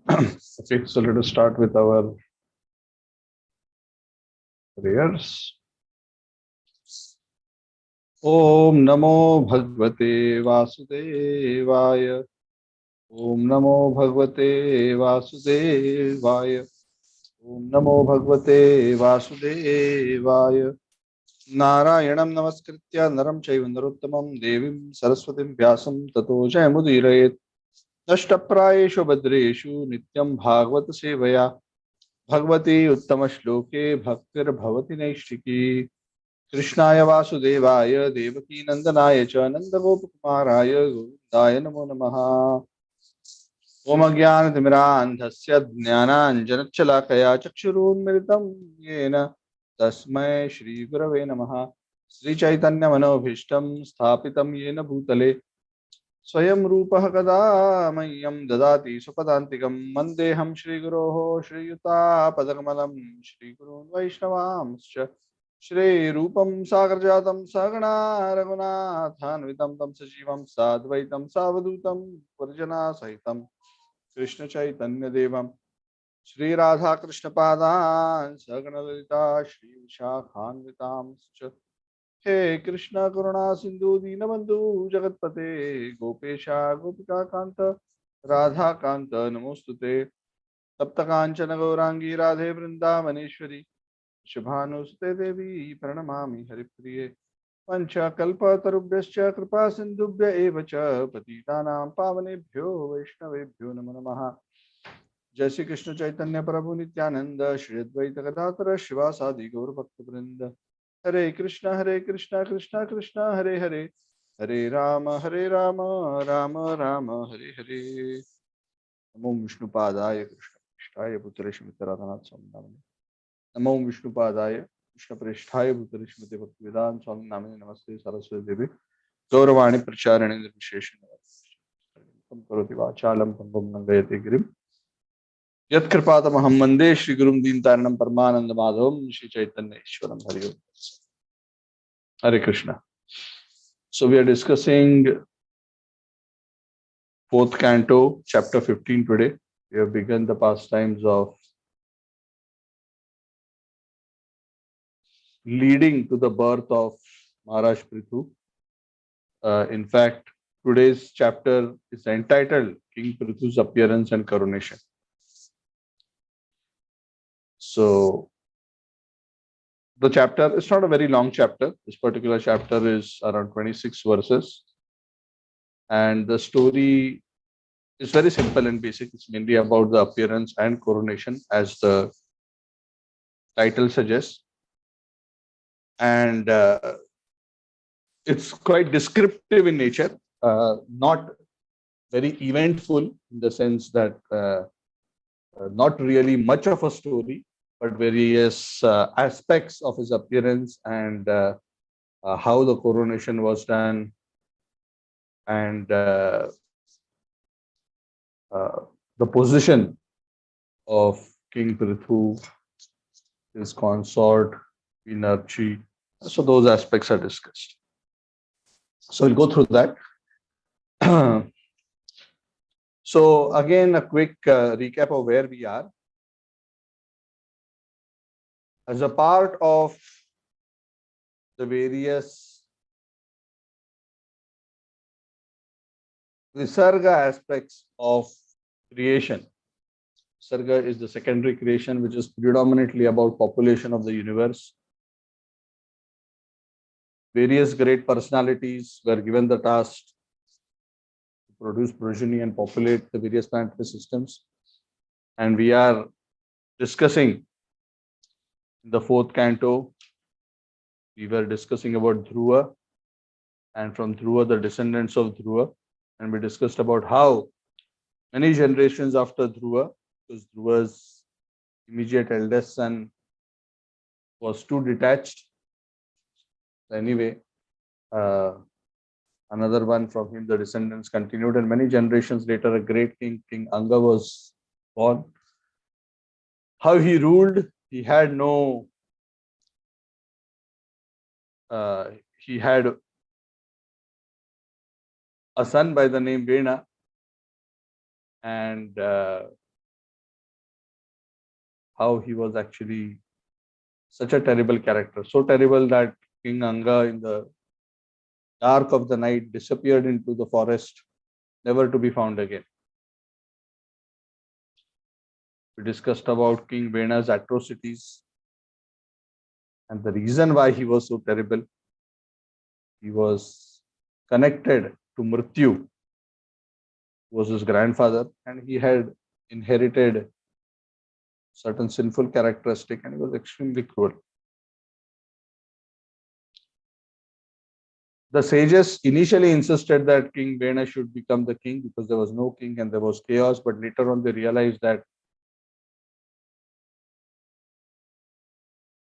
Okay, so let us start with our prayers. Om Namo Bhagavate Vasudevaya. Om Namo Bhagavate Vasudevaya. Om Namo Bhagavate Vasudevaya. Narayanam Namaskritya Naram Chaiva Narottamam Devim Saraswatim Vyasam Tato Jayamudiraet. नष्टप्रायेषु भद्रेषु नित्यं भागवत सेवया भगवती उत्तम श्लोके भक्तिर्भवति नैष्ठिकी कृष्णाय वासुदेवाय देवकी नंदनाय च नंदगोपकुमाराय गोविन्दाय नमो नमः। ओम अज्ञानतिमिरान्धस्य ज्ञानाञ्जनशलाकया चक्षुरुन्मिलितं येन तस्मै श्रीगुरवे नमः। श्रीचैतन्यमनोभीष्टं स्थापितं येन भूतले स्वयं रूपः कदा मह्यं ददाति स्वपदान्तिकं वन्देऽहं श्रीगुरोः श्रीयुतापदकमलं श्रीगुरून् वैष्णवांश्च श्रीरूपं सागरजातं सहगणा रघुनाथान्वितं तं सजीवं साद्वैतं सावधूतं परिजनासहितं कृष्णचैतन्यदेवं श्रीराधाकृष्णपादान् सहगणललिता श्रीविशाखान्वितांश्च हे कृष्ण करुणा सिंधु दीनबंधु जगतपते गोपेशा गोपिका कांत राधा कांत नमोस्तुते तप्त कांचन गौरांगी राधे वृंदावनेश्वरी शुभानुसुते देवी प्रणमामि हरिप्रिये पंचकल्पतरुभ्यश्च कृपा सिंधुभ्य एव च पतितानां पावनेभ्यो वैष्णवेभ्यो नमो नमः। जय श्री कृष्ण चैतन्य प्रभु नित्यानंद श्री अद्वैत गदाधर शिवासादि गौर भक्तवृंद हरे कृष्णा कृष्णा कृष्णा हरे हरे हरे राम राम राम हरे हरे। नमो विष्णुपादाय कृष्णप्रेष्ठाय भूतले श्रीमते राधानाथ स्वामी नामिने। नमो विष्णुपादाय कृष्णप्रेष्ठाय भूतले श्रीमते भक्तिवेदांत स्वामी नामिने। नमस्ते सरस्वती देवी गौरवाणी प्रचारिणे निर्विशेषेण करोति वाचालं पंगुं लंघयते गिरिं यत्कृपातमहं वन्दे श्रीगुरुं दीनतारिणं परमानंद माधवं श्री चैतन्य ईश्वरं हरि ओम। Hare Krishna. So we are discussing fourth canto, chapter 15 today. We have begun the pastimes of leading to the birth of Maharaj Prithu. In fact, today's chapter is entitled King Prithu's Appearance and Coronation. So the chapter is not a very long chapter. This particular chapter is around 26 verses. And the story is very simple and basic. It's mainly about the appearance and coronation, as the title suggests. And it's quite descriptive in nature, not very eventful in the sense that not really much of a story, but various aspects of his appearance and how the coronation was done, and the position of King Prithu, his consort, Queen. So those aspects are discussed. So we'll go through that. So again, a quick recap of where we are. As a part of the various Visarga aspects of creation, Visarga is the secondary creation, which is predominantly about population of the universe. Various great personalities were given the task to produce progeny and populate the various planetary systems. And we are discussing in the fourth canto, we were discussing about Dhruva, and from Dhruva, the descendants of Dhruva. And we discussed about how many generations after Dhruva, because Dhruva's immediate eldest son was too detached. Anyway, another one from him, the descendants continued, and many generations later, a great king, King Anga, was born. How he ruled, he had no, he had a son by the name Vena, and how he was actually such a terrible character, so terrible that King Anga in the dark of the night disappeared into the forest, never to be found again. We discussed about King Vena's atrocities and the reason why he was so terrible. He was connected to Mrityu, who was his grandfather, and he had inherited certain sinful characteristic, and he was extremely cruel. The sages initially insisted that King Vena should become the king because there was no king and there was chaos, but later on they realized that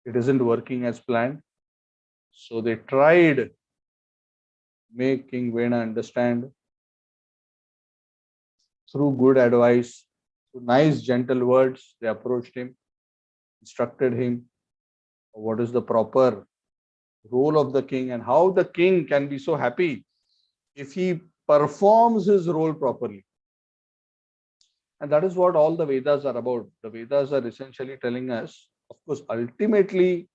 it isn't working as planned. So they tried to make King Vena understand through good advice, through nice, gentle words. They approached him, instructed him what is the proper role of the king and how the king can be so happy if he performs his role properly. And that is what all the Vedas are about. The Vedas are essentially telling us, of course, ultimately,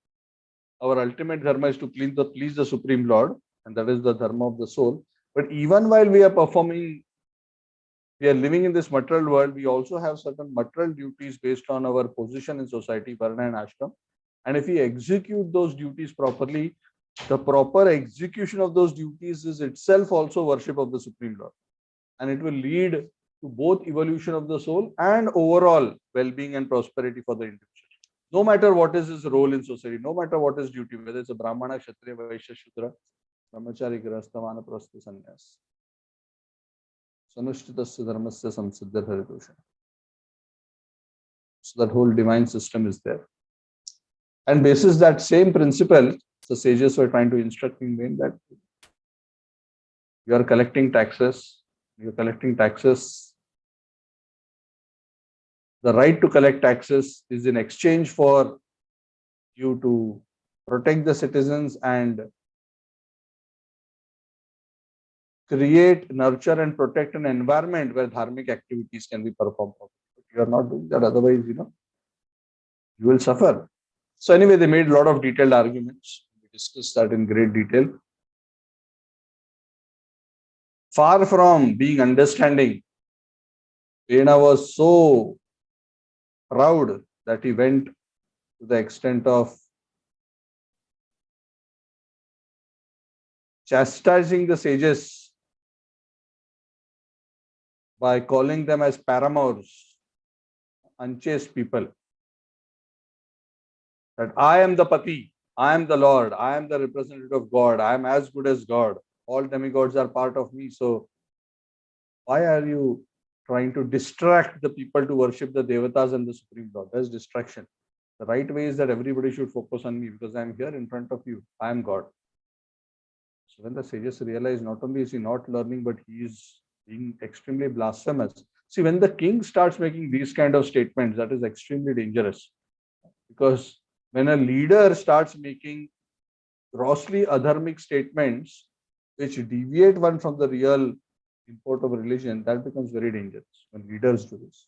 our ultimate dharma is to please the Supreme Lord, and that is the dharma of the soul. But even while we are living in this material world, we also have certain material duties based on our position in society, varna and ashram. And if we execute those duties properly, the proper execution of those duties is itself also worship of the Supreme Lord. And it will lead to both evolution of the soul and overall well-being and prosperity for the individual. No matter what is his role in society, no matter what his duty, whether it's a Brahmana, Kshatriya, Vaishya, Shudra, Brahmachari, Grahastha, Vanaprastha, Sannyas. Sanushchitasya dharmasya samsiddha dharitosha. So that whole divine system is there. And basis that same principle, the sages were trying to instruct in vain that you are collecting taxes, you're collecting taxes. The right to collect taxes is in exchange for you to protect the citizens and create, nurture, and protect an environment where dharmic activities can be performed. But you are not doing that, otherwise, you will suffer. So anyway, they made a lot of detailed arguments. We discussed that in great detail. Far from being understanding, Vena was so proud that he went to the extent of chastising the sages by calling them as paramours, unchaste people. That I am the Pati, I am the Lord, I am the representative of God, I am as good as God. All demigods are part of me. So why are you trying to distract the people to worship the Devatas and the Supreme Lord? That's distraction. The right way is that everybody should focus on me because I am here in front of you. I am God. So when the sages realize not only is he not learning, but he is being extremely blasphemous. See, when the king starts making these kind of statements, that is extremely dangerous. Because when a leader starts making grossly adharmic statements which deviate one from the real import of religion, that becomes very dangerous when leaders do this.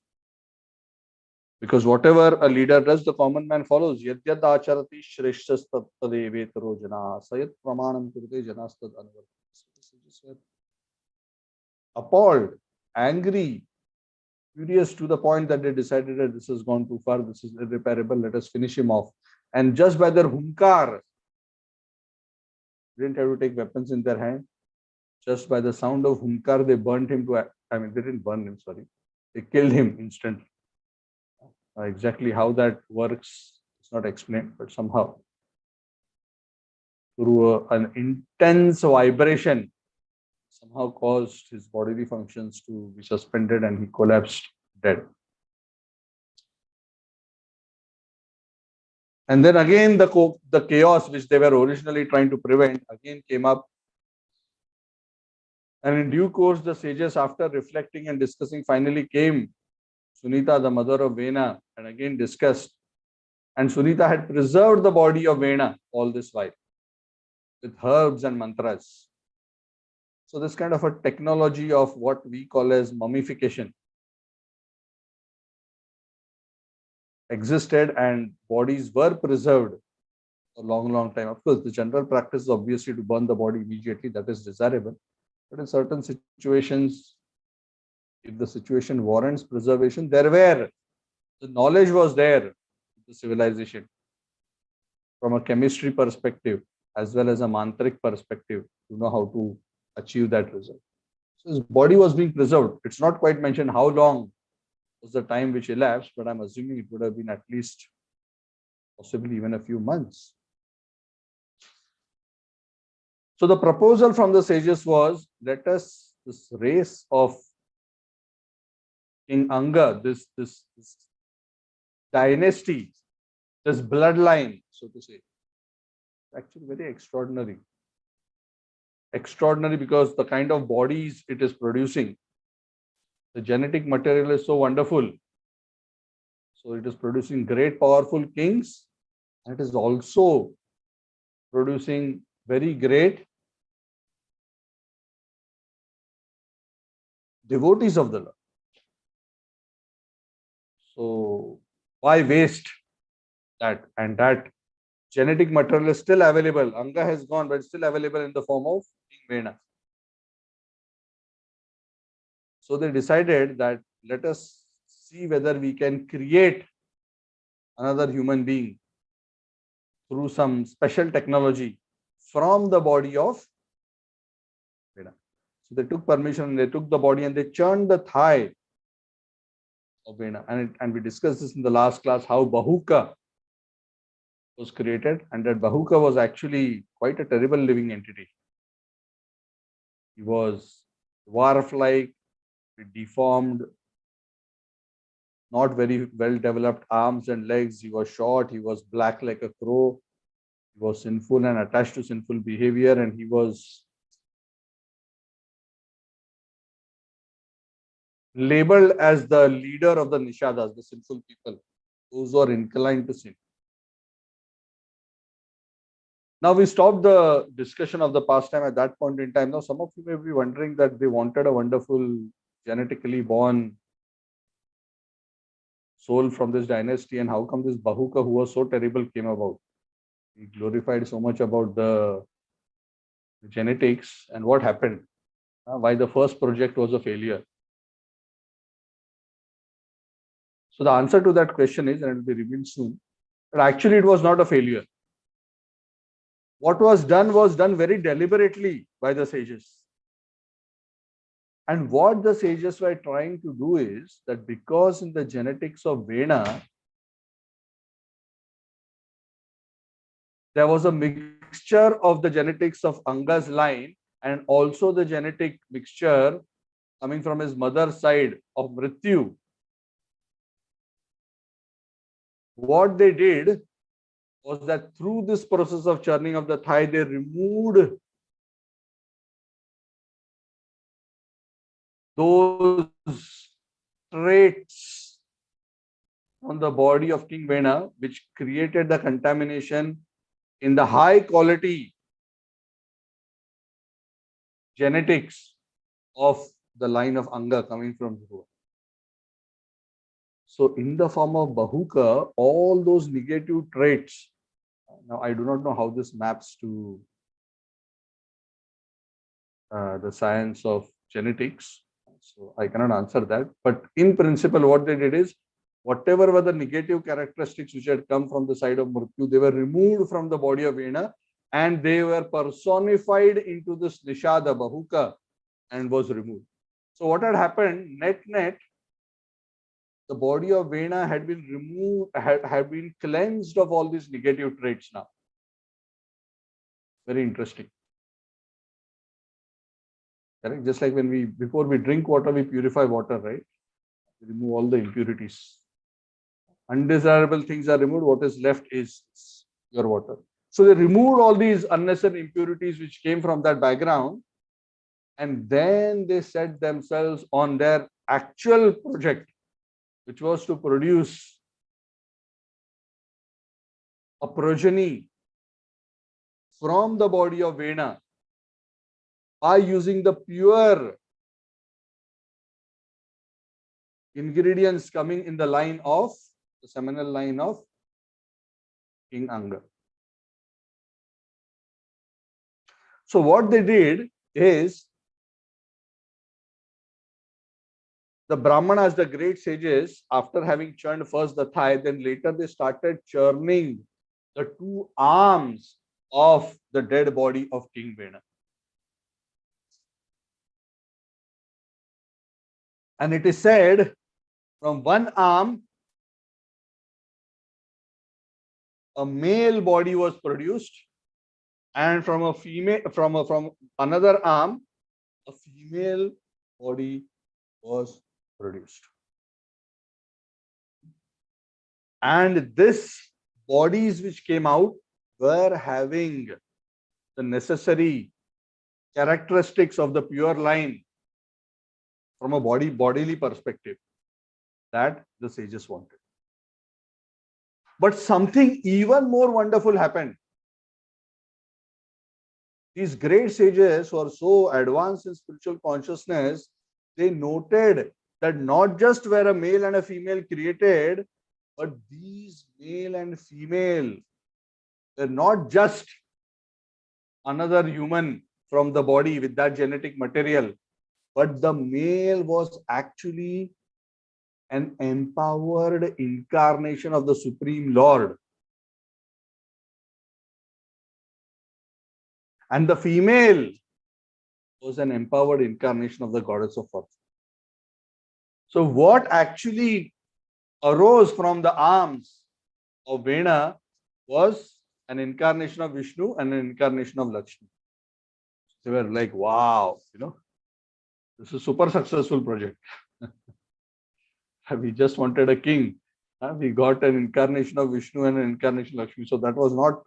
Because whatever a leader does, the common man follows. Yadyad acharati shreshthas tadevetaro jana sayat pramanam kurte janastad anvartas. Appalled, angry, furious to the point that they decided that this has gone too far, this is irreparable, let us finish him off. And just by their hunkar, they didn't have to take weapons in their hand. Just by the sound of hunkar, they burnt him to, they didn't burn him, sorry. They killed him instantly. Exactly how that works is not explained, but somehow through an intense vibration, somehow caused his bodily functions to be suspended and he collapsed dead. And then again, the chaos which they were originally trying to prevent again came up. And in due course, the sages, after reflecting and discussing, finally came Sunita, the mother of Vena, and again discussed. And Sunita had preserved the body of Vena all this while with herbs and mantras. So this kind of a technology of what we call as mummification existed and bodies were preserved for a long time. Of course, the general practice is obviously to burn the body immediately. That is desirable. But in certain situations, if the situation warrants preservation, the knowledge was there, the civilization, from a chemistry perspective as well as a mantric perspective, to know how to achieve that result. So his body was being preserved. It's not quite mentioned how long was the time which elapsed, but I'm assuming it would have been at least possibly even a few months. So the proposal from the sages was, let us, this race of King Anga, this dynasty, this bloodline, so to say, actually very extraordinary. Extraordinary because the kind of bodies it is producing, the genetic material is so wonderful. So it is producing great, powerful kings, and it is also producing very great devotees of the Lord. So why waste that? And that genetic material is still available. Anga has gone, but it's still available in the form of King Vena. So they decided that let us see whether we can create another human being through some special technology from the body of Vena. So they took permission, they took the body and they churned the thigh of Vena. And we discussed this in the last class, how Bahuka was created, and that Bahuka was actually quite a terrible living entity. He was dwarf-like, deformed, not very well developed arms and legs. He was short, he was black like a crow, he was sinful and attached to sinful behavior, and he was labeled as the leader of the Nishadas, the sinful people, those who are inclined to sin. Now we stopped the discussion of the pastime at that point in time. Now some of you may be wondering that they wanted a wonderful genetically born soul from this dynasty, and how come this Bahuka, who was so terrible, came about? He glorified so much about the genetics, and what happened? Why the first project was a failure? So the answer to that question is, and it will be revealed soon, that actually it was not a failure. What was done very deliberately by the sages. And what the sages were trying to do is that because in the genetics of Vena, there was a mixture of the genetics of Anga's line and also the genetic mixture coming from his mother's side of Mrityu. What they did was that through this process of churning of the thigh, they removed those traits on the body of King Vena, which created the contamination in the high quality genetics of the line of Anga coming from Dhruva. So in the form of Bahuka, all those negative traits, now I do not know how this maps to the science of genetics, so I cannot answer that. But in principle, what they did is, whatever were the negative characteristics which had come from the side of Mrityu, they were removed from the body of Vena and they were personified into this Nishada Bahuka and was removed. So what had happened, net, the body of Vena had been removed, had been cleansed of all these negative traits now. Very interesting. Correct? Just like when before we drink water, we purify water, right? We remove all the impurities. Undesirable things are removed. What is left is your water. So they removed all these unnecessary impurities which came from that background, and then they set themselves on their actual project, which was to produce a progeny from the body of Vena by using the pure ingredients coming in the line of the seminal line of King Anga. So what they did is, the Brahmanas, the great sages, after having churned first the thigh, then later they started churning the two arms of the dead body of King Vena. And it is said, from one arm, a male body was produced, and from a female, from another arm, a female body was produced. And this bodies which came out were having the necessary characteristics of the pure line from a bodily perspective that the sages wanted. But something even more wonderful happened. These great sages who are so advanced in spiritual consciousness, they noted that not just were a male and a female created, but these male and female were not just another human from the body with that genetic material, but the male was actually an empowered incarnation of the Supreme Lord. And the female was an empowered incarnation of the goddess of fortune. So what actually arose from the arms of Vena was an incarnation of Vishnu and an incarnation of Lakshmi. They were like, wow, this is a super successful project. We just wanted a king. We got an incarnation of Vishnu and an incarnation of Lakshmi. So that was not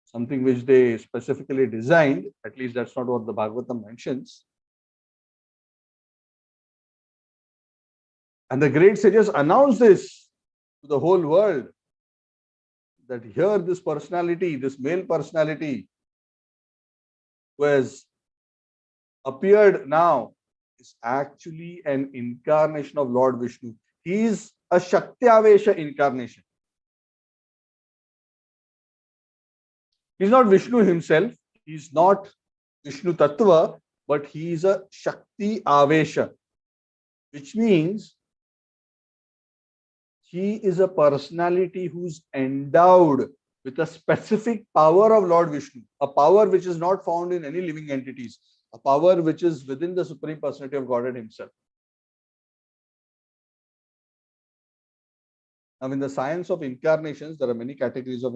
something which they specifically designed. At least that's not what the Bhagavatam mentions. And the great sages announced this to the whole world, that here this personality, this male personality who has appeared now is actually an incarnation of Lord Vishnu. He is a Shaktyavesha incarnation. He is not Vishnu himself. He is not Vishnu Tattva, but he is a Shakti Avesha, which means he is a personality who's endowed with a specific power of Lord Vishnu, a power which is not found in any living entities, a power which is within the Supreme Personality of Godhead himself. Now, in the science of incarnations, there are many categories of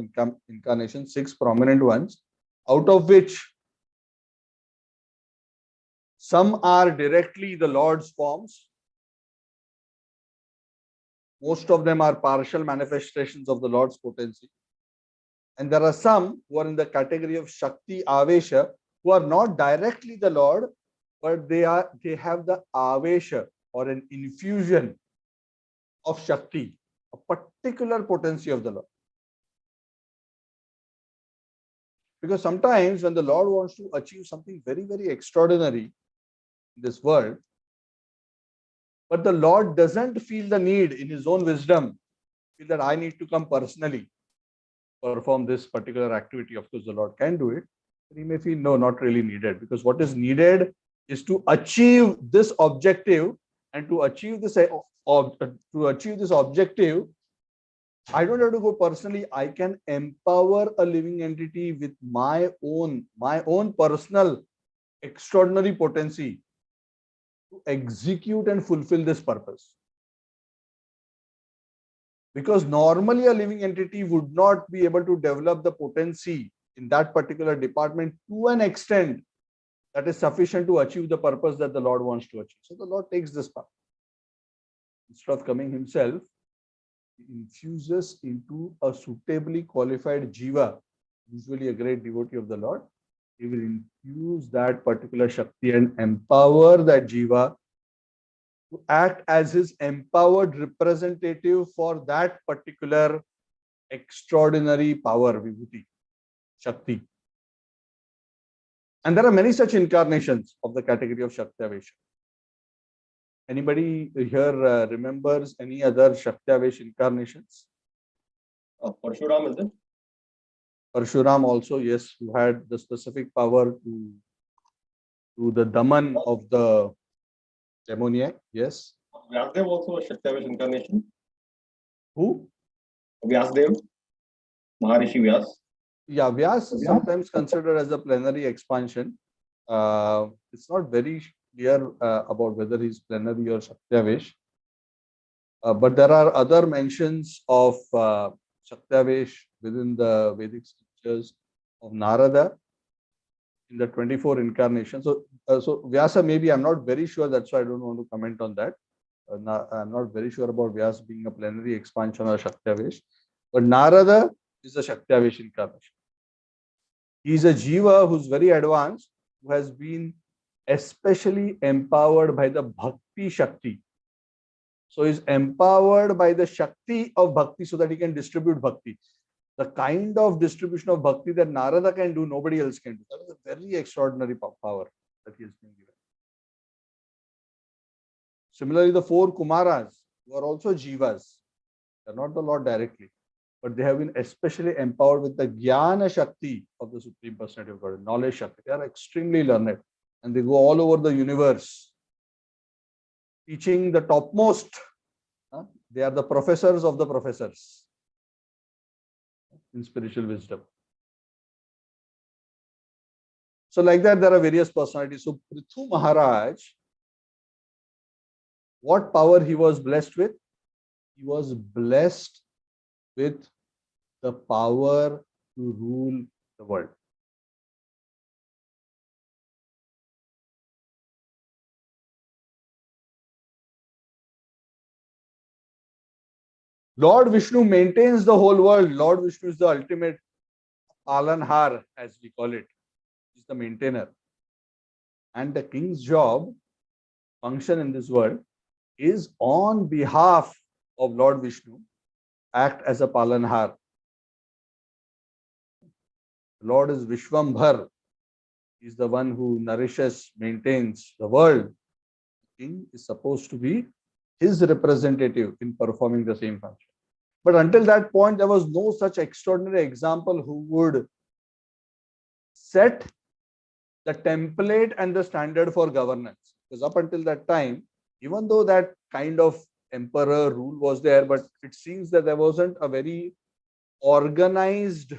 incarnations, 6 prominent ones, out of which some are directly the Lord's forms. Most of them are partial manifestations of the Lord's potency. And there are some who are in the category of Shakti Avesha, who are not directly the Lord, but they have the Avesha or an infusion of Shakti, a particular potency of the Lord. Because sometimes when the Lord wants to achieve something very, very extraordinary in this world, but the Lord doesn't feel the need in his own wisdom, feel that I need to come personally perform this particular activity. Of course, the Lord can do it. But he may feel, no, not really needed, because what is needed is to achieve this objective, and to achieve this objective, I don't have to go personally. I can empower a living entity with my own personal extraordinary potency to execute and fulfill this purpose. Because normally a living entity would not be able to develop the potency in that particular department to an extent that is sufficient to achieve the purpose that the Lord wants to achieve. So the Lord takes this path. Instead of coming himself, he infuses into a suitably qualified jiva, usually a great devotee of the Lord. He will infuse that particular Shakti and empower that jiva to act as his empowered representative for that particular extraordinary power, Vibhuti, Shakti. And there are many such incarnations of the category of Shaktyavesha. Anybody here remembers any other Shaktavesh incarnations? Parshuram, is it? Parshuram also, yes, who had the specific power to the Daman of the demoniac. Yes. Vyasdev also a Shaktavesh incarnation. Who? Vyasdev, Maharishi Vyas. Yeah, Vyas is sometimes considered as a plenary expansion. It's not very clear about whether he's plenary or Shaktavesh. But there are other mentions of Shaktavesh within the Vedic scriptures of Narada in the 24 incarnations. So Vyasa, maybe I'm not very sure. That's why I don't want to comment on that. I'm not very sure about Vyas being a plenary expansion or Shaktavesh. But Narada is a Shaktavesh incarnation. He's a Jiva who's very advanced, who has been especially empowered by the Bhakti Shakti. So he's empowered by the Shakti of Bhakti so that he can distribute Bhakti. The kind of distribution of Bhakti that Narada can do, nobody else can do. That is a very extraordinary power that he has been given. Similarly, the 4 Kumaras, who are also Jivas, they are not the Lord directly, but they have been especially empowered with the Jnana Shakti of the Supreme Personality of God, knowledge Shakti. They are extremely learned and they go all over the universe teaching the topmost. They are the professors of the professors in spiritual wisdom. So like that, there are various personalities. So Prithu Maharaj, what power he was blessed with? He was blessed with the power to rule the world. Lord Vishnu maintains the whole world. Lord Vishnu is the ultimate Palanhar, as we call it. He's the maintainer. And the king's job, function in this world, is on behalf of Lord Vishnu, act as a Palanhar. Lord is Vishwambhar. He's the one who nourishes, maintains the world. The king is supposed to be his representative in performing the same function. But until that point, there was no such extraordinary example who would set the template and the standard for governance. Because up until that time, even though that kind of emperor rule was there, but it seems that there wasn't a very organized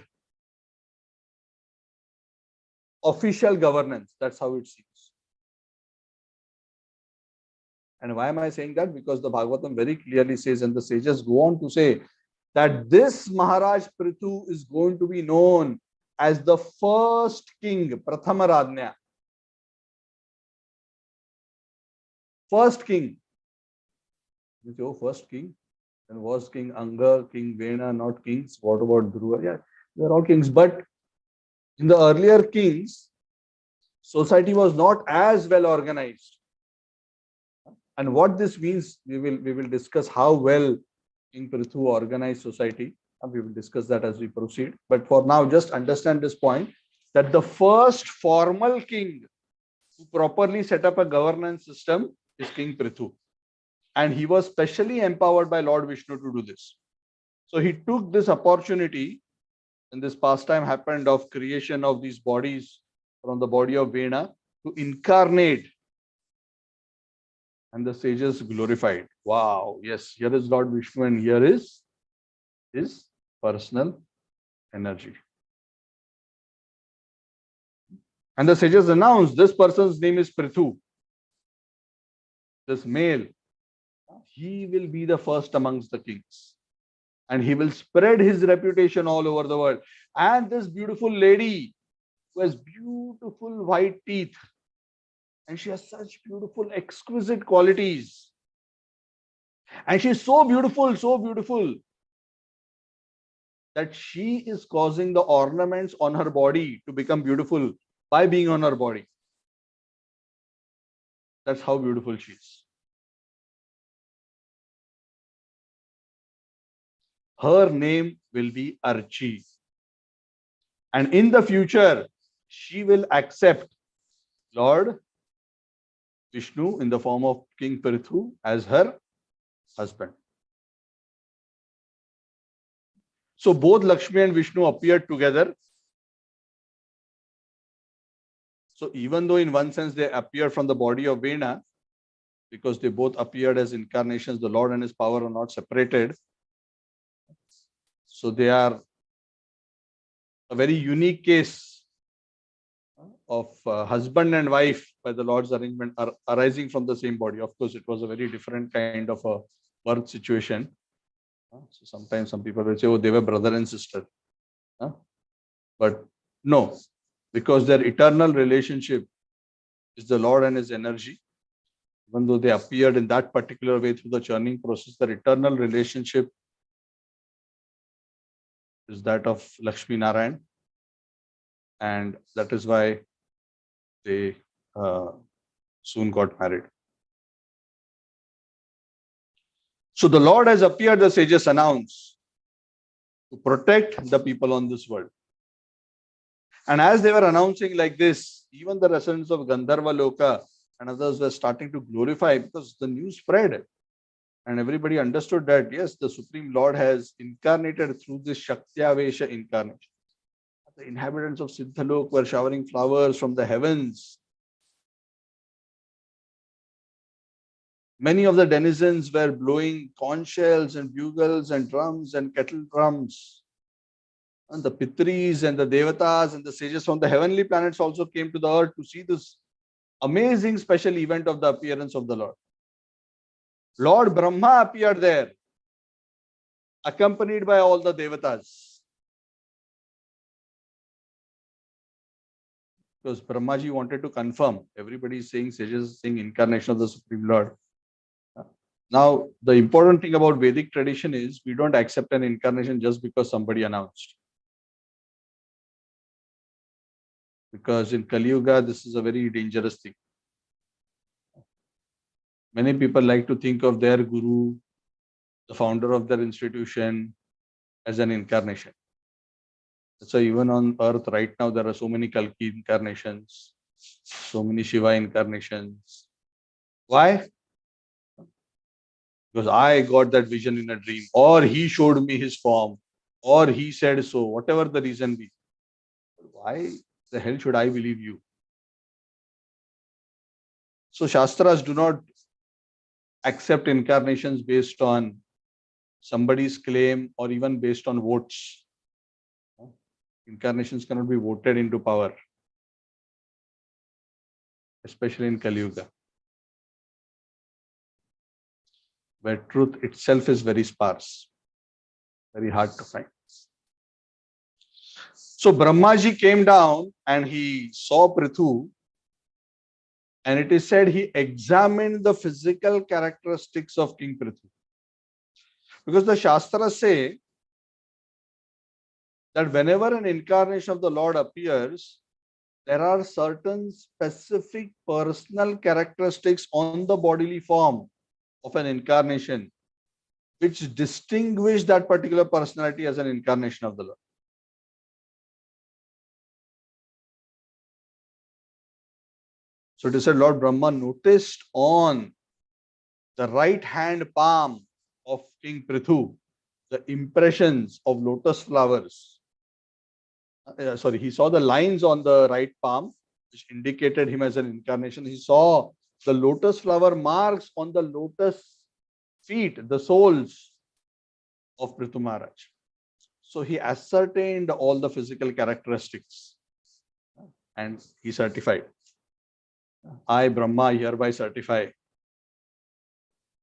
official governance. That's how it seems. And why am I saying that? Because the Bhagavatam very clearly says, and the sages go on to say, that this Maharaj Prithu is going to be known as the first king, Prathama Radnya. First king. You say, oh, first king? And was King Anga, King Vena, not kings? What about Dhruva? Yeah, they're all kings. But in the earlier kings, society was not as well organized. And what this means, we will discuss how well King Prithu organized society. And we will discuss that as we proceed. But for now, just understand this point, that the first formal king who properly set up a governance system is King Prithu. And he was specially empowered by Lord Vishnu to do this. So he took this opportunity, and this pastime happened of creation of these bodies from the body of Vena to incarnate. And the sages glorified. Wow, yes, here is Lord Vishnu and here is his personal energy. And the sages announced, this person's name is Prithu. This male, he will be the first amongst the kings. And he will spread his reputation all over the world. And this beautiful lady who has beautiful white teeth, and she has such beautiful, exquisite qualities. And she's so beautiful, that she is causing the ornaments on her body to become beautiful by being on her body. That's how beautiful she is. Her name will be Archi. And in the future, she will accept, Lord, Vishnu in the form of King Prithu as her husband. So both Lakshmi and Vishnu appeared together. So even though in one sense they appeared from the body of Vena, because they both appeared as incarnations, the Lord and his power are not separated. So they are a very unique case of husband and wife by the Lord's arrangement are arising from the same body. Of course, it was a very different kind of a birth situation. So sometimes some people will say, oh, they were brother and sister. But no, because their eternal relationship is the Lord and his energy. Even though they appeared in that particular way through the churning process, their eternal relationship is that of Lakshmi Narayan. And that is why they soon got married. So the Lord has appeared, the sages announce, to protect the people on this world. And as they were announcing like this, even the residents of Gandharva Loka and others were starting to glorify because the news spread. And everybody understood that, yes, the Supreme Lord has incarnated through this Shaktyavesha incarnation. The inhabitants of Siddhalok were showering flowers from the heavens. Many of the denizens were blowing conch shells and bugles and drums and kettle drums. And the Pitris and the Devatas and the sages from the heavenly planets also came to the earth to see this amazing special event of the appearance of the Lord. Lord Brahma appeared there, accompanied by all the Devatas. Because Brahmaji wanted to confirm. Everybody is saying, sages saying incarnation of the Supreme Lord. Now, the important thing about Vedic tradition is we don't accept an incarnation just because somebody announced. Because in Kali Yuga, this is a very dangerous thing. Many people like to think of their guru, the founder of their institution, as an incarnation. So even on earth right now, there are so many Kalki incarnations, so many Shiva incarnations. Why? Because I got that vision in a dream, or he showed me his form, or he said so, whatever the reason be. Why the hell should I believe you? So Shastras do not accept incarnations based on somebody's claim or even based on votes. Incarnations cannot be voted into power, especially in Kali Yuga, where truth itself is very sparse, very hard to find. So Brahmaji came down and he saw Prithu, and it is said he examined the physical characteristics of King Prithu. Because the Shastras say that whenever an incarnation of the Lord appears, there are certain specific personal characteristics on the bodily form of an incarnation which distinguish that particular personality as an incarnation of the Lord. So it is said Lord Brahma noticed on the right hand palm of King Prithu the impressions of lotus flowers. He saw the lines on the right palm which indicated him as an incarnation. He saw the lotus flower marks on the lotus feet, the soles of Prithu Maharaj. So he ascertained all the physical characteristics and he certified. I, Brahma, hereby certify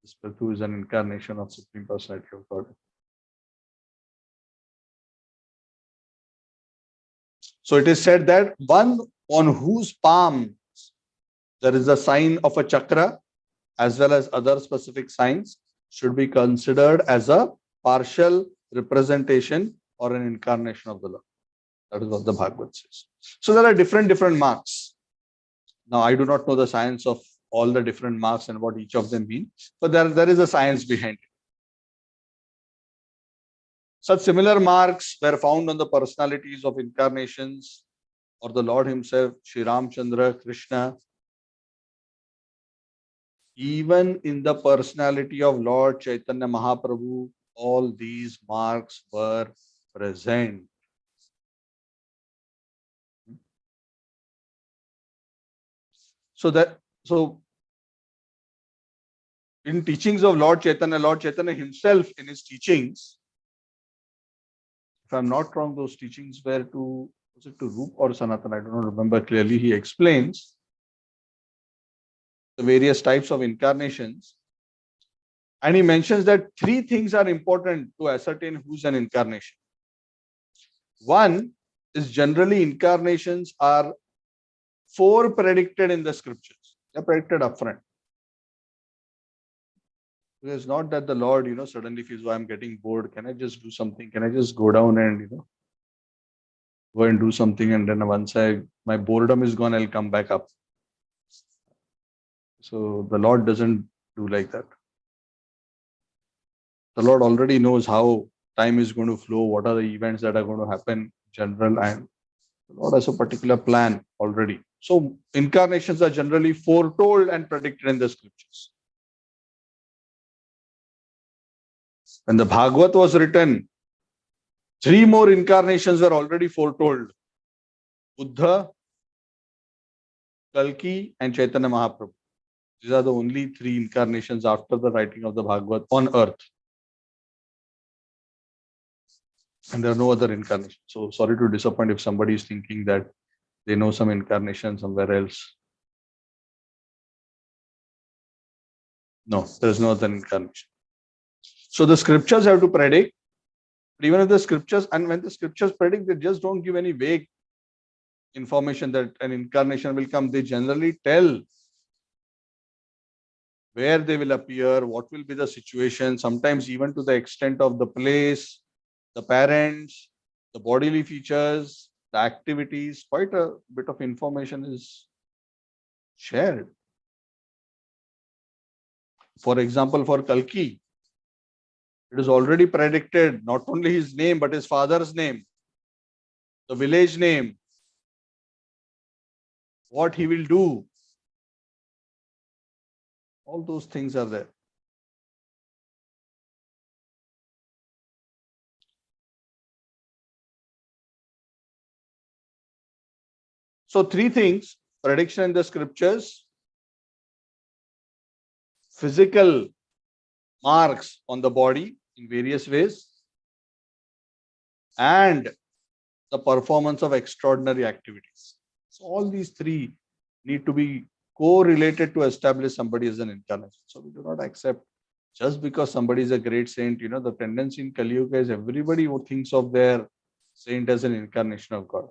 this Prithu is an incarnation of Supreme Personality of God. So it is said that one on whose palm there is a sign of a chakra as well as other specific signs should be considered as a partial representation or an incarnation of the Lord. That is what the Bhagavad says. So there are different marks. Now I do not know the science of all the different marks and what each of them mean, but there is a science behind it. Such similar marks were found on the personalities of incarnations or the Lord himself, Sri Ramchandra, Krishna, even in the personality of Lord Chaitanya Mahaprabhu, all these marks were present. So in teachings of Lord Chaitanya himself in his teachings, if I'm not wrong, those teachings were to, was it to Rup or Sanatana? I don't remember clearly. He explains the various types of incarnations. And he mentions that three things are important to ascertain who's an incarnation. One is generally incarnations are predicted in the scriptures. They're predicted upfront. It's not that the Lord, suddenly feels, oh, I'm getting bored. Can I just do something? Can I just go down and, go and do something? And then once my boredom is gone, I'll come back up. So the Lord doesn't do like that. The Lord already knows how time is going to flow, what are the events that are going to happen in general, and the Lord has a particular plan already. So incarnations are generally foretold and predicted in the scriptures. When the Bhagavad was written, 3 more incarnations were already foretold. Buddha, Kalki, and Chaitanya Mahaprabhu. These are the only 3 incarnations after the writing of the Bhagavad on earth. And there are no other incarnations. So sorry to disappoint if somebody is thinking that they know some incarnation somewhere else. No, there is no other incarnation. So the scriptures have to predict. But even if the scriptures, and when the scriptures predict, they just don't give any vague information that an incarnation will come. They generally tell where they will appear, what will be the situation, sometimes even to the extent of the place, the parents, the bodily features, the activities. Quite a bit of information is shared. For example, for Kalki, it is already predicted not only his name, but his father's name, the village name, what he will do. All those things are there. So 3 things: prediction in the scriptures, physical marks on the body in various ways, and the performance of extraordinary activities. So all these 3 need to be correlated to establish somebody as an incarnation. So we do not accept just because somebody is a great saint. The tendency in Kali Yuga is everybody who thinks of their saint as an incarnation of God.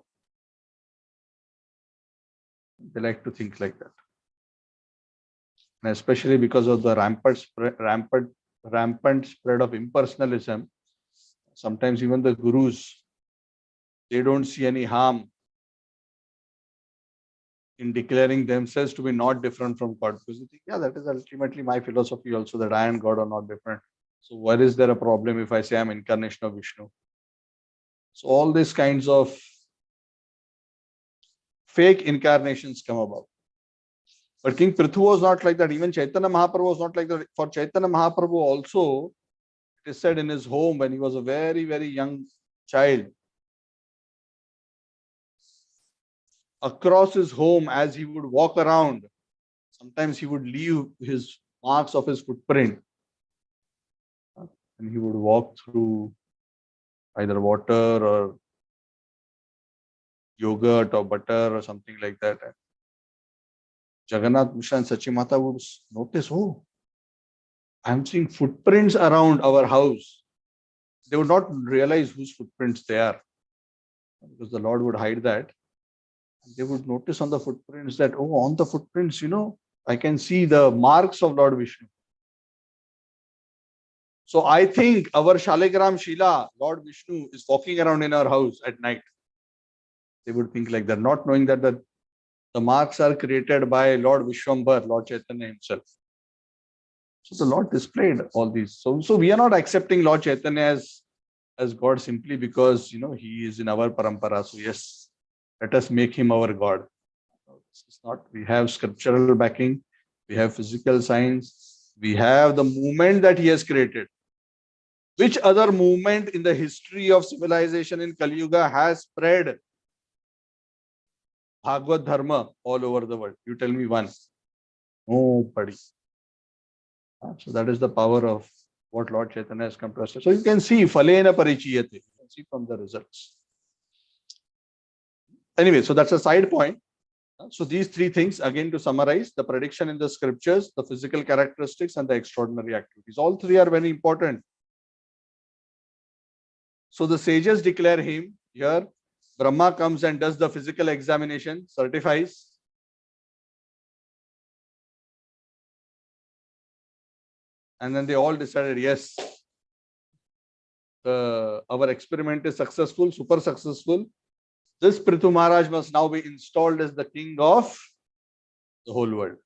They like to think like that. And especially because of the rampant spread of impersonalism, sometimes even the gurus, they don't see any harm in declaring themselves to be not different from God, because they think, yeah, that is ultimately my philosophy also, that I and God are not different. So why is there a problem if I say I'm incarnation of Vishnu? So all these kinds of fake incarnations come about. But King Prithu was not like that. Even Chaitanya Mahaprabhu was not like that. For Chaitanya Mahaprabhu also, it is said in his home when he was a very, very young child, across his home as he would walk around, sometimes he would leave his marks of his footprint. And he would walk through either water or yogurt or butter or something like that. And Jagannath Mishra and Sachi Mata would notice, oh, I'm seeing footprints around our house. They would not realize whose footprints they are, because the Lord would hide that. They would notice on the footprints that, oh, on the footprints, I can see the marks of Lord Vishnu. So I think our Shaligram Shila, Lord Vishnu, is walking around in our house at night. They would think like that, not knowing that the marks are created by Lord Vishwambar, Lord Chaitanya himself. So the Lord displayed all these. So we are not accepting Lord Chaitanya as God simply because, he is in our parampara. So yes, let us make him our God. It's not. We have scriptural backing. we have physical science, we have the movement that he has created. Which other movement in the history of civilization in Kali Yuga has spread Bhagavad Dharma all over the world? You tell me one. Nobody. So that is the power of what Lord Chaitanya has come to us. So you can see, Phalena Parichiyate. You can see from the results. Anyway, so that's a side point. So these three things, again to summarize, the prediction in the scriptures, the physical characteristics, and the extraordinary activities. All three are very important. So the sages declare him here. Brahma comes and does the physical examination, certifies. And then they all decided, yes, our experiment is successful, super successful. This Prithu Maharaj must now be installed as the king of the whole world.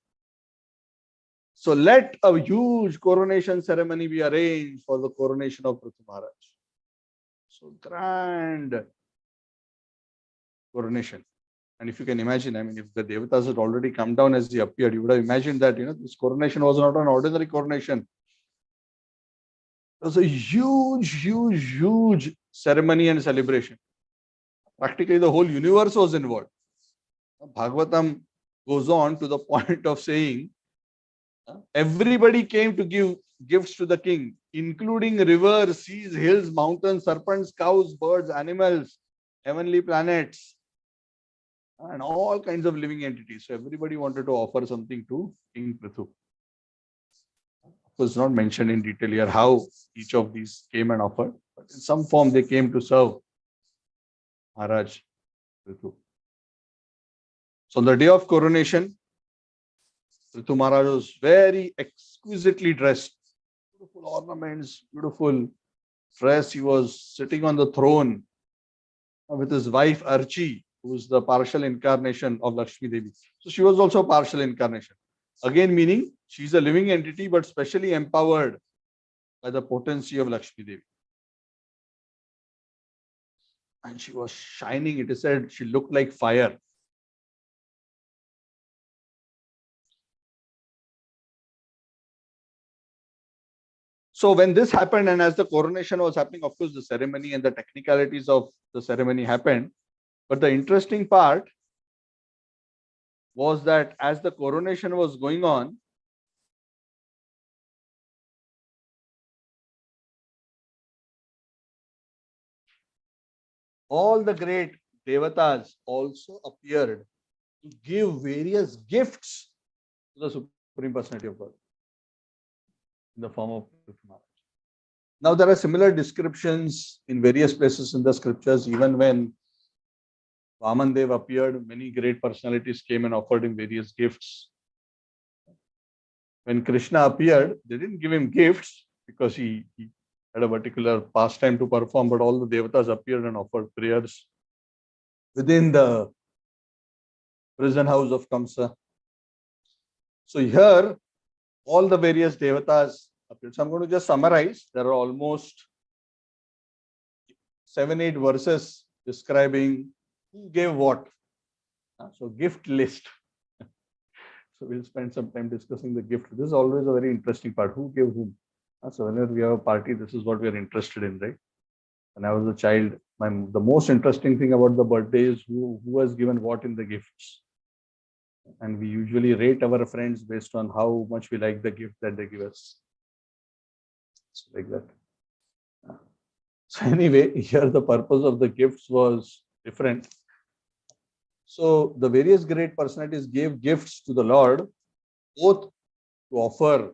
So let a huge coronation ceremony be arranged for the coronation of Prithu Maharaj. So grand coronation. And if you can imagine, I mean, if the Devatas had already come down as he appeared, you would have imagined that, this coronation was not an ordinary coronation. It was a huge ceremony and celebration. Practically the whole universe was involved. Bhagavatam goes on to the point of saying, everybody came to give gifts to the king, including rivers, seas, hills, mountains, serpents, cows, birds, animals, heavenly planets, and all kinds of living entities. So everybody wanted to offer something to King Prithu. It was not mentioned in detail here how each of these came and offered, but in some form they came to serve Maharaj Prithu. So on the day of coronation, Prithu Maharaj was very exquisitely dressed. Beautiful ornaments, beautiful dress. He was sitting on the throne with his wife Archi, who is the partial incarnation of Lakshmi Devi. So she was also a partial incarnation. Again, meaning she's a living entity, but specially empowered by the potency of Lakshmi Devi. And she was shining. It is said she looked like fire. So when this happened, and as the coronation was happening, of course, the ceremony and the technicalities of the ceremony happened. But the interesting part was that as the coronation was going on, all the great devatas also appeared to give various gifts to the Supreme Personality of God in the form of Prithu Maharaj. Now there are similar descriptions in various places in the scriptures. Even when Vaman Dev appeared, many great personalities came and offered him various gifts. When Krishna appeared, they didn't give him gifts because he had a particular pastime to perform, but all the devatas appeared and offered prayers within the prison house of Kamsa. So here, all the various devatas appeared. So I'm going to just summarize. There are almost 7-8 verses describing who gave what. So gift list. So we'll spend some time discussing the gift. This is always a very interesting part. Who gave whom? So whenever we have a party, this is what we are interested in, right? When I was a child, the most interesting thing about the birthday is who has given what in the gifts. And we usually rate our friends based on how much we like the gift that they give us. So like that. So anyway, here the purpose of the gifts was different. So the various great personalities gave gifts to the Lord, both to offer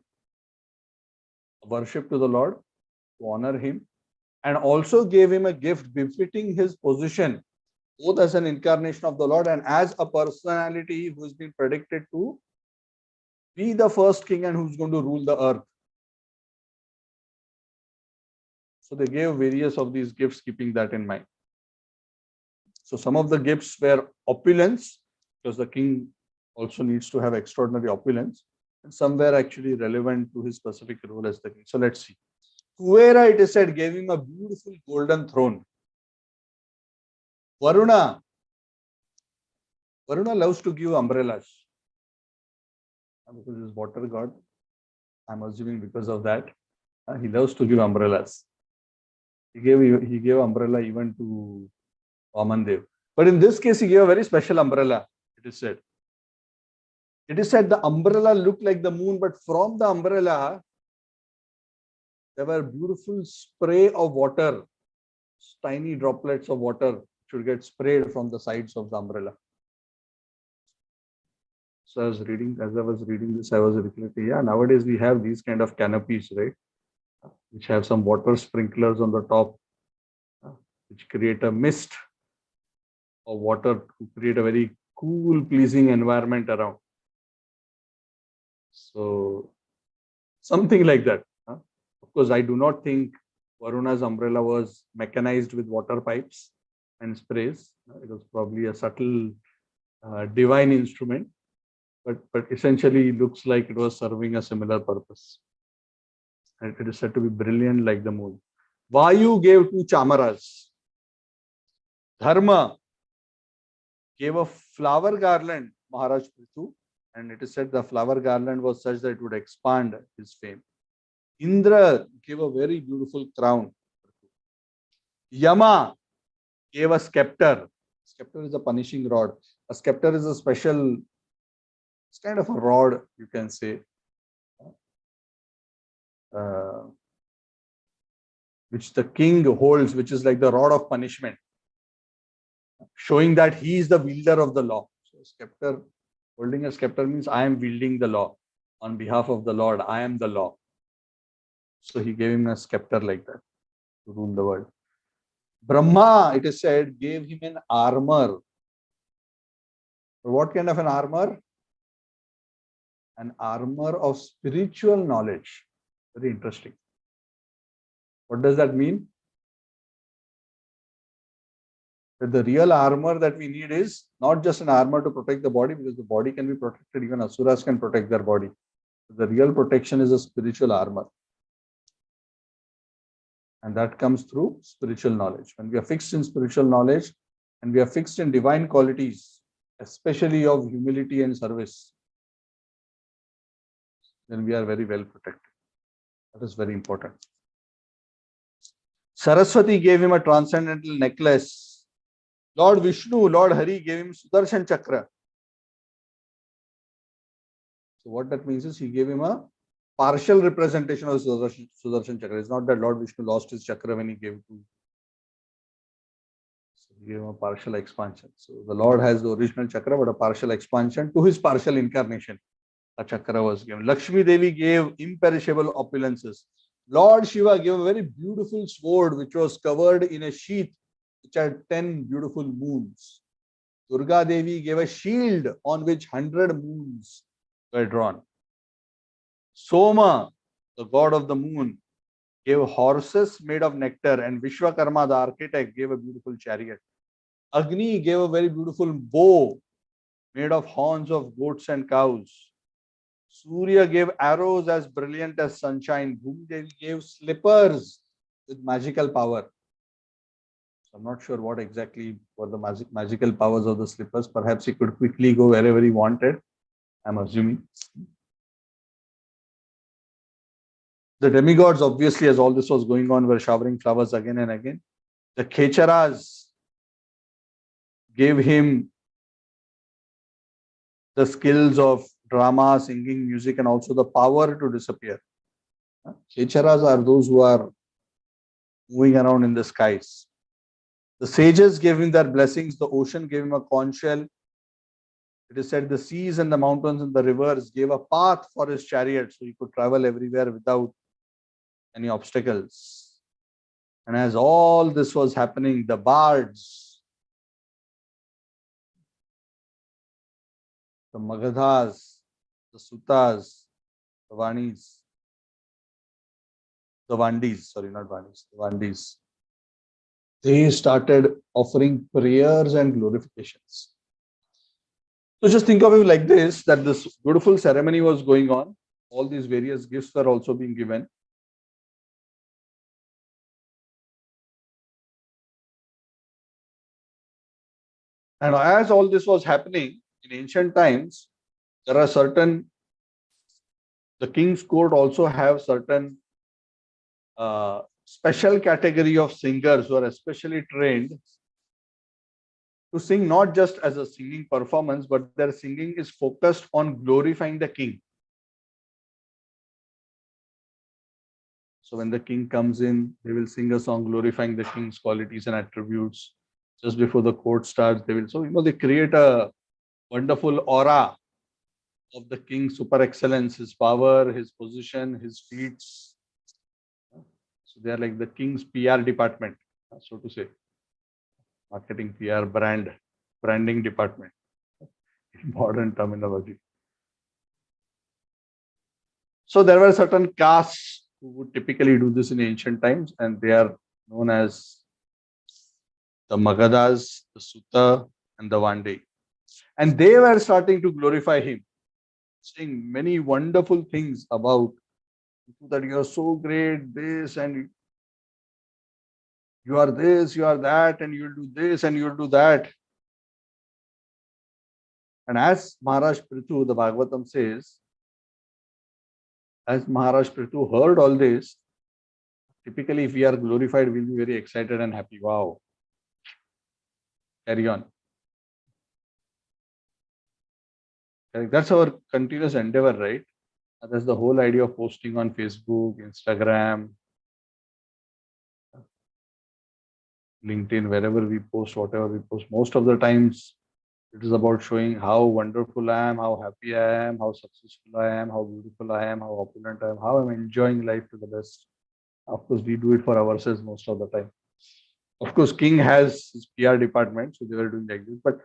worship to the Lord, to honor him, and also gave him a gift befitting his position, both as an incarnation of the Lord and as a personality who has been predicted to be the first king and who's going to rule the earth. So they gave various of these gifts, keeping that in mind. So some of the gifts were opulence, because the king also needs to have extraordinary opulence, and some were actually relevant to his specific role as the king. So let's see. Kuvera, it is said, gave him a beautiful golden throne. Varuna loves to give umbrellas. because he's water god. I'm assuming because of that, he loves to give umbrellas. He gave umbrella even to Vamandev. But in this case, he gave a very special umbrella, it is said. It is said the umbrella looked like the moon, but from the umbrella, there were beautiful spray of water, tiny droplets of water should get sprayed from the sides of the umbrella. So as I was reading this, I was reflecting, yeah, nowadays we have these kind of canopies, right? Which have some water sprinklers on the top, which create a mist of water to create a very cool, pleasing environment around. So something like that. Of course, I do not think Varuna's umbrella was mechanized with water pipes and sprays. It was probably a subtle divine instrument, but essentially looks like it was serving a similar purpose. And it is said to be brilliant like the moon. Vayu gave two chamaras. Dharma gave a flower garland, Maharaj Prithu, and it is said the flower garland was such that it would expand his fame. Indra gave a very beautiful crown. Yama gave a scepter. Scepter is a punishing rod. A scepter is a special, it's kind of a rod, you can say, which the king holds, which is like the rod of punishment, showing that he is the wielder of the law. So scepter, holding a scepter means I am wielding the law on behalf of the Lord. I am the law. So he gave him a scepter like that to rule the world. Brahma, it is said, gave him an armor. What kind of an armor? An armor of spiritual knowledge. Very interesting. What does that mean? That the real armor that we need is not just an armor to protect the body, because the body can be protected, even asuras can protect their body. The real protection is a spiritual armor. And that comes through spiritual knowledge. When we are fixed in spiritual knowledge and we are fixed in divine qualities, especially of humility and service, then we are very well protected. That is very important. Saraswati gave him a transcendental necklace. Lord Vishnu, Lord Hari gave him Sudarshan Chakra. So what that means is he gave him a partial representation of Sudarshan Chakra. It's not that Lord Vishnu lost his chakra when he gave it to. So he gave him a partial expansion. So the Lord has the original chakra, but a partial expansion to his partial incarnation. A chakra was given. Lakshmi Devi gave imperishable opulences. Lord Shiva gave a very beautiful sword which was covered in a sheath which had 10 beautiful moons. Durga Devi gave a shield on which 100 moons were drawn. Soma, the god of the moon, gave horses made of nectar, and Vishwakarma, the architect, gave a beautiful chariot. Agni gave a very beautiful bow made of horns of goats and cows. Surya gave arrows as brilliant as sunshine. Bhumi Devi gave slippers with magical power. So I'm not sure what exactly were the magical powers of the slippers. Perhaps he could quickly go wherever he wanted, I'm assuming. The demigods, obviously, as all this was going on, were showering flowers again and again. The Khecharas gave him the skills of drama, singing, music, and also the power to disappear. Khecharas are those who are moving around in the skies. The sages gave him their blessings. The ocean gave him a conch shell. It is said the seas and the mountains and the rivers gave a path for his chariot, so he could travel everywhere without any obstacles. And as all this was happening, the bards, the Magadhas, the Sutas, the Vanis, the Vandis, sorry, not Vanis, the Vandis, they started offering prayers and glorifications. So just think of it like this, that this beautiful ceremony was going on. All these various gifts were also being given. And as all this was happening in ancient times, there are certain The king's court also have certain special category of singers who are especially trained to sing not just as a singing performance, but their singing is focused on glorifying the king. So when the king comes in, they will sing a song glorifying the king's qualities and attributes. Just before the court starts, they will, so they create a wonderful aura of the king's super excellence, his power, his position, his feats. So they are like the king's PR department, so to say. Marketing, PR, branding department. Modern terminology. So there were certain castes who would typically do this in ancient times, and they are known as the Magadhas, the Sutta, and the Vande. And they were starting to glorify him, saying many wonderful things about that you are so great, this, and you are this, you are that, and you'll do this, and you'll do that. And as Maharaj Prithu, the Bhagavatam says, as Maharaj Prithu heard all this, typically if we are glorified, we'll be very excited and happy. Wow. Carry on. That's our continuous endeavor, right? That's the whole idea of posting on Facebook, Instagram, LinkedIn, wherever we post, whatever we post. Most of the times, it is about showing how wonderful I am, how happy I am, how successful I am, how beautiful I am, how opulent I am, how I'm enjoying life to the best. Of course, we do it for ourselves most of the time. Of course, King has his PR department, so they were doing like this. But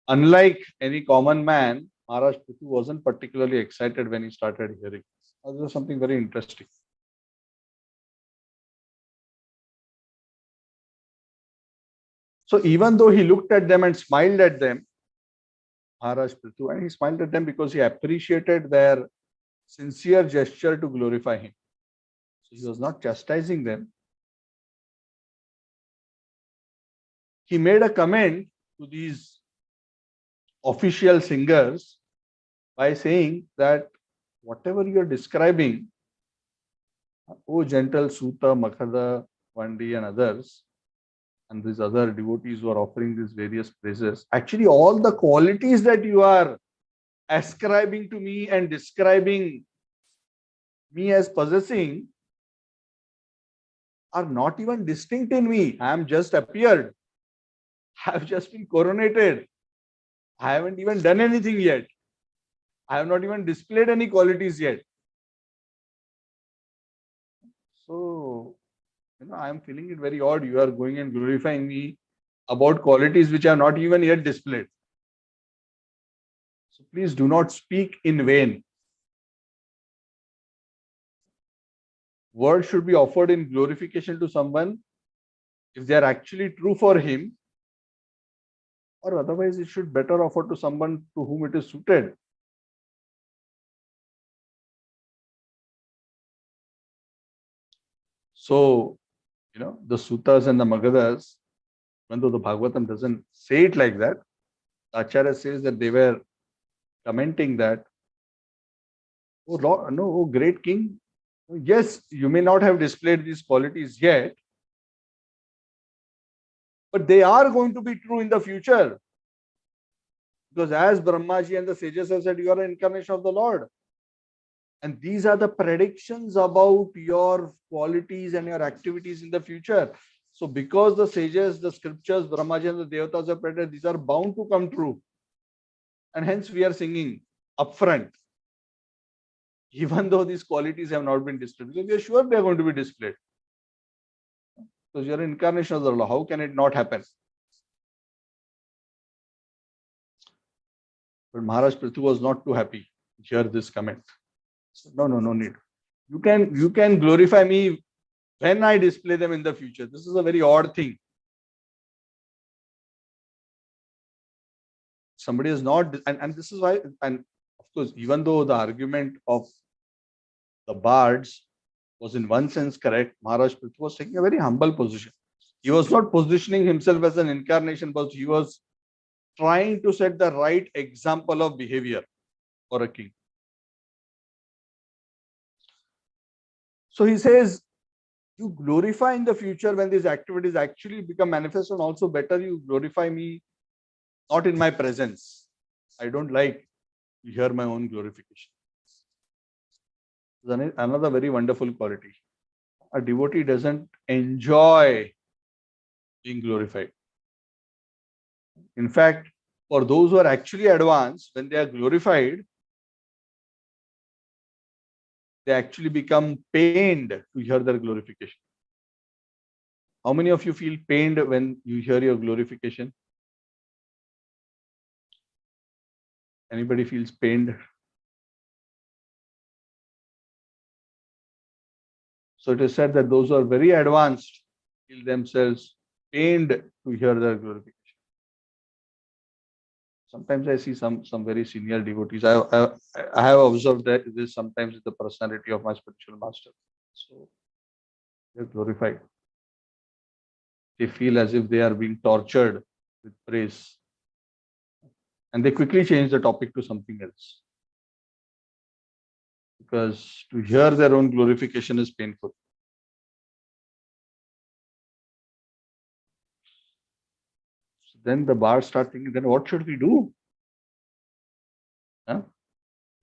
unlike any common man, Maharaj Prithu wasn't particularly excited when he started hearing. This was something very interesting. So even though he looked at them and smiled at them, Maharaj Prithu, and he smiled at them because he appreciated their sincere gesture to glorify him. So he was not chastising them. He made a comment to these official singers by saying that whatever you are describing, oh gentle Sutta, Makhada, Vandi and others, and these other devotees who are offering these various praises, actually all the qualities that you are ascribing to me and describing me as possessing are not even distinct in me. I am just appeared. I have just been coronated. I haven't even done anything yet. I have not even displayed any qualities yet. So, I am feeling it very odd. You are going and glorifying me about qualities which are not even yet displayed. So please do not speak in vain. Words should be offered in glorification to someone if they are actually true for him, or otherwise it should better offer to someone to whom it is suited. So, the Suttas and the Magadhas, even though the Bhagavatam doesn't say it like that, Acharya says that they were commenting that, oh Lord, no, oh great king, yes, you may not have displayed these qualities yet, but they are going to be true in the future. Because as Brahmaji and the sages have said, you are an incarnation of the Lord. And these are the predictions about your qualities and your activities in the future. So because the sages, the scriptures, Brahmaji and the Devatas have predicted, these are bound to come true. And hence we are singing upfront, even though these qualities have not been displayed, because we are sure they are going to be displayed. Because you are an incarnation of the Lord. How can it not happen? But Maharaj Prithu was not too happy to hear this comment. No need. You can glorify me when I display them in the future. This is a very odd thing. Somebody is not, and this is why, and of course, even though the argument of the bards was in one sense correct, Maharaj Prithu was taking a very humble position. He was not positioning himself as an incarnation, but he was trying to set the right example of behavior for a king. So he says, you glorify in the future when these activities actually become manifest, and also better you glorify me not in my presence. I don't like to hear my own glorification. Another very wonderful quality. A devotee doesn't enjoy being glorified. In fact, for those who are actually advanced, when they are glorified, they actually become pained to hear their glorification. How many of you feel pained when you hear your glorification? Anybody feels pained? So it is said that those who are very advanced feel themselves pained to hear their glorification. Sometimes I see some very senior devotees. I have observed that this sometimes with the personality of my spiritual master. So they are glorified. They feel as if they are being tortured with praise. And they quickly change the topic to something else. Because to hear their own glorification is painful. So then the bar start thinking, then what should we do? Huh?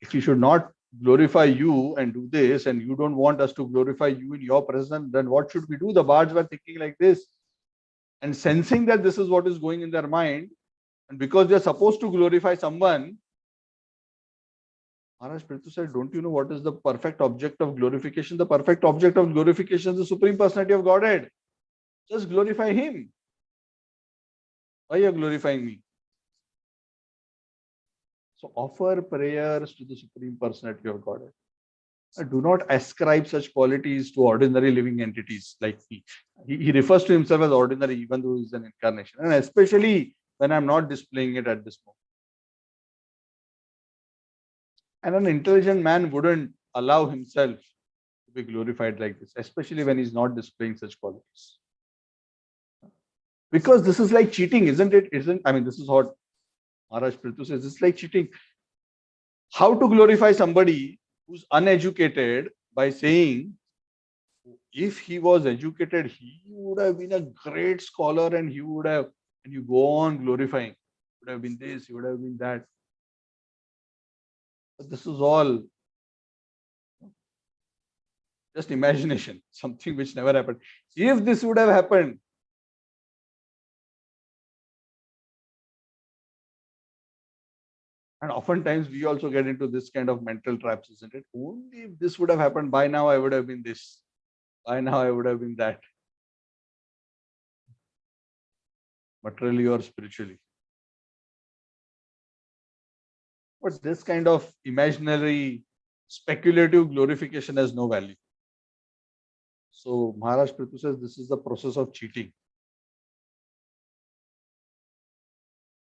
If we should not glorify you and do this, and you don't want us to glorify you in your presence, then what should we do? The bards were thinking like this. And sensing that this is what is going in their mind, and because they are supposed to glorify someone, Maharaj Prithu said, don't you know what is the perfect object of glorification? The perfect object of glorification is the Supreme Personality of Godhead. Just glorify Him. Why are you glorifying me? So offer prayers to the Supreme Personality of Godhead. Do not ascribe such qualities to ordinary living entities like me. He refers to himself as ordinary, even though he's an incarnation, and especially when I'm not displaying it at this moment. And an intelligent man wouldn't allow himself to be glorified like this, especially when he's not displaying such qualities. Because this is like cheating, isn't it? This is what Maharaj Prithu says. It's like cheating. How to glorify somebody who's uneducated by saying, if he was educated, he would have been a great scholar, and he would have, and you go on glorifying, he would have been this, he would have been that. But this is all just imagination, something which never happened. If this would have happened, and oftentimes we also get into this kind of mental traps, isn't it? Only if this would have happened, by now I would have been this, by now I would have been that, materially or spiritually. But this kind of imaginary, speculative glorification has no value. So Maharaj Prithu says this is the process of cheating.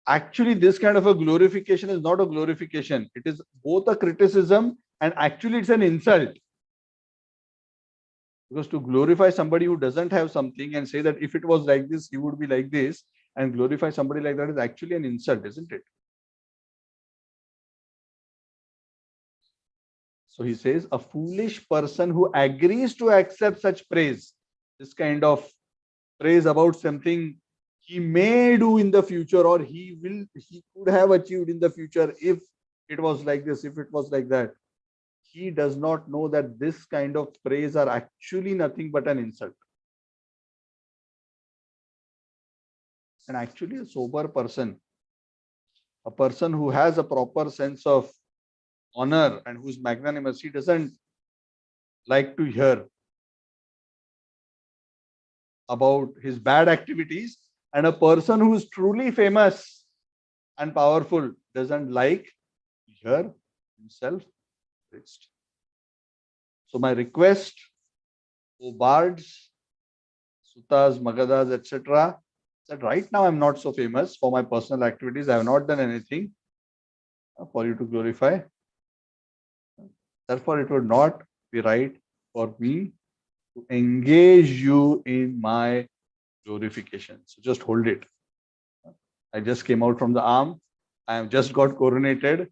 Actually, this kind of a glorification is not a glorification. It is both a criticism and actually it's an insult. Because to glorify somebody who doesn't have something and say that if it was like this, he would be like this, and glorify somebody like that is actually an insult, isn't it? So he says, a foolish person who agrees to accept such praise, this kind of praise about something he may do in the future, or he could have achieved in the future if it was like this, if it was like that. He does not know that this kind of praise are actually nothing but an insult. And actually a sober person, a person who has a proper sense of honor and who's magnanimous, he doesn't like to hear about his bad activities. And a person who is truly famous and powerful doesn't like to hear himself praised. So my request, O bards, sutas, magadas, etc., that right now I'm not so famous for my personal activities. I have not done anything for you to glorify. Therefore, it would not be right for me to engage you in my glorification. So just hold it. I just came out from the arm. I have just got coronated.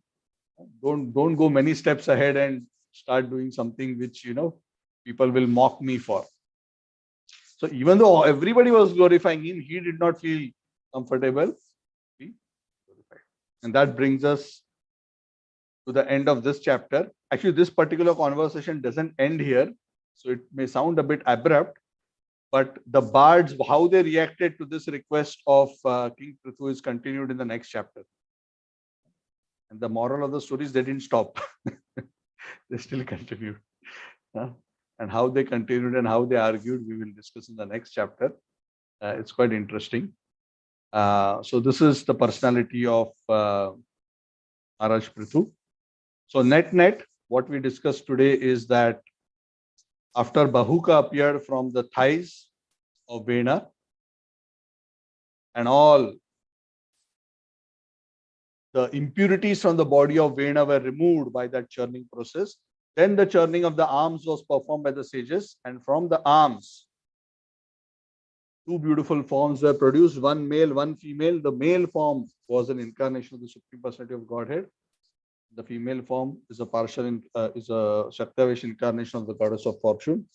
Don't go many steps ahead and start doing something which people will mock me for. So even though everybody was glorifying him, he did not feel comfortable to be glorified. And that brings us to the end of this chapter. Actually, this particular conversation doesn't end here, so it may sound a bit abrupt, but the bards, how they reacted to this request of King Prithu is continued in the next chapter. And the moral of the story is they didn't stop. They still continued. And how they continued and how they argued, we will discuss in the next chapter. It's quite interesting. So this is the personality of Maharaj Prithu. So net, what we discussed today is that after Bahuka appeared from the thighs of Vena, and all the impurities from the body of Vena were removed by that churning process, then the churning of the arms was performed by the sages, and from the arms, two beautiful forms were produced, one male, one female. The male form was an incarnation of the Supreme Personality of Godhead. The female form is a Shaktavesh incarnation of the goddess of fortune.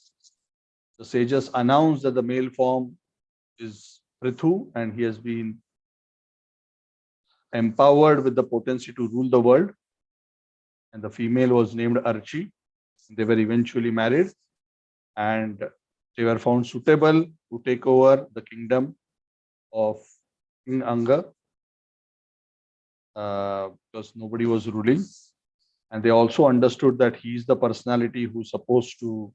The sages announced that the male form is Prithu, and he has been empowered with the potency to rule the world. And the female was named Archi. They were eventually married, and they were found suitable to take over the kingdom of King Anga, because nobody was ruling. And they also understood that he is the personality who's supposed to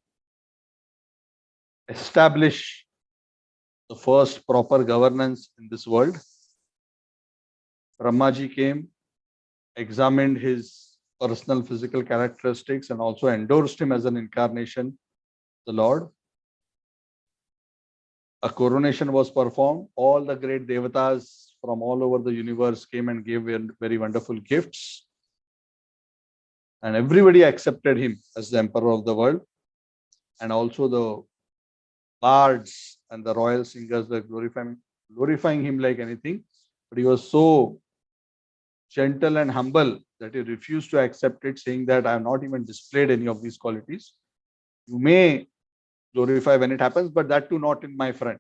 establish the first proper governance in this world. Brahmaji came, examined his personal physical characteristics, and also endorsed him as an incarnation of the Lord. A coronation was performed. All the great devatas from all over the universe came and gave very wonderful gifts. And everybody accepted him as the emperor of the world. And also the bards and the royal singers were glorifying him like anything. But he was so gentle and humble that he refused to accept it, saying that I have not even displayed any of these qualities. You may glorify when it happens, but that too not in my front.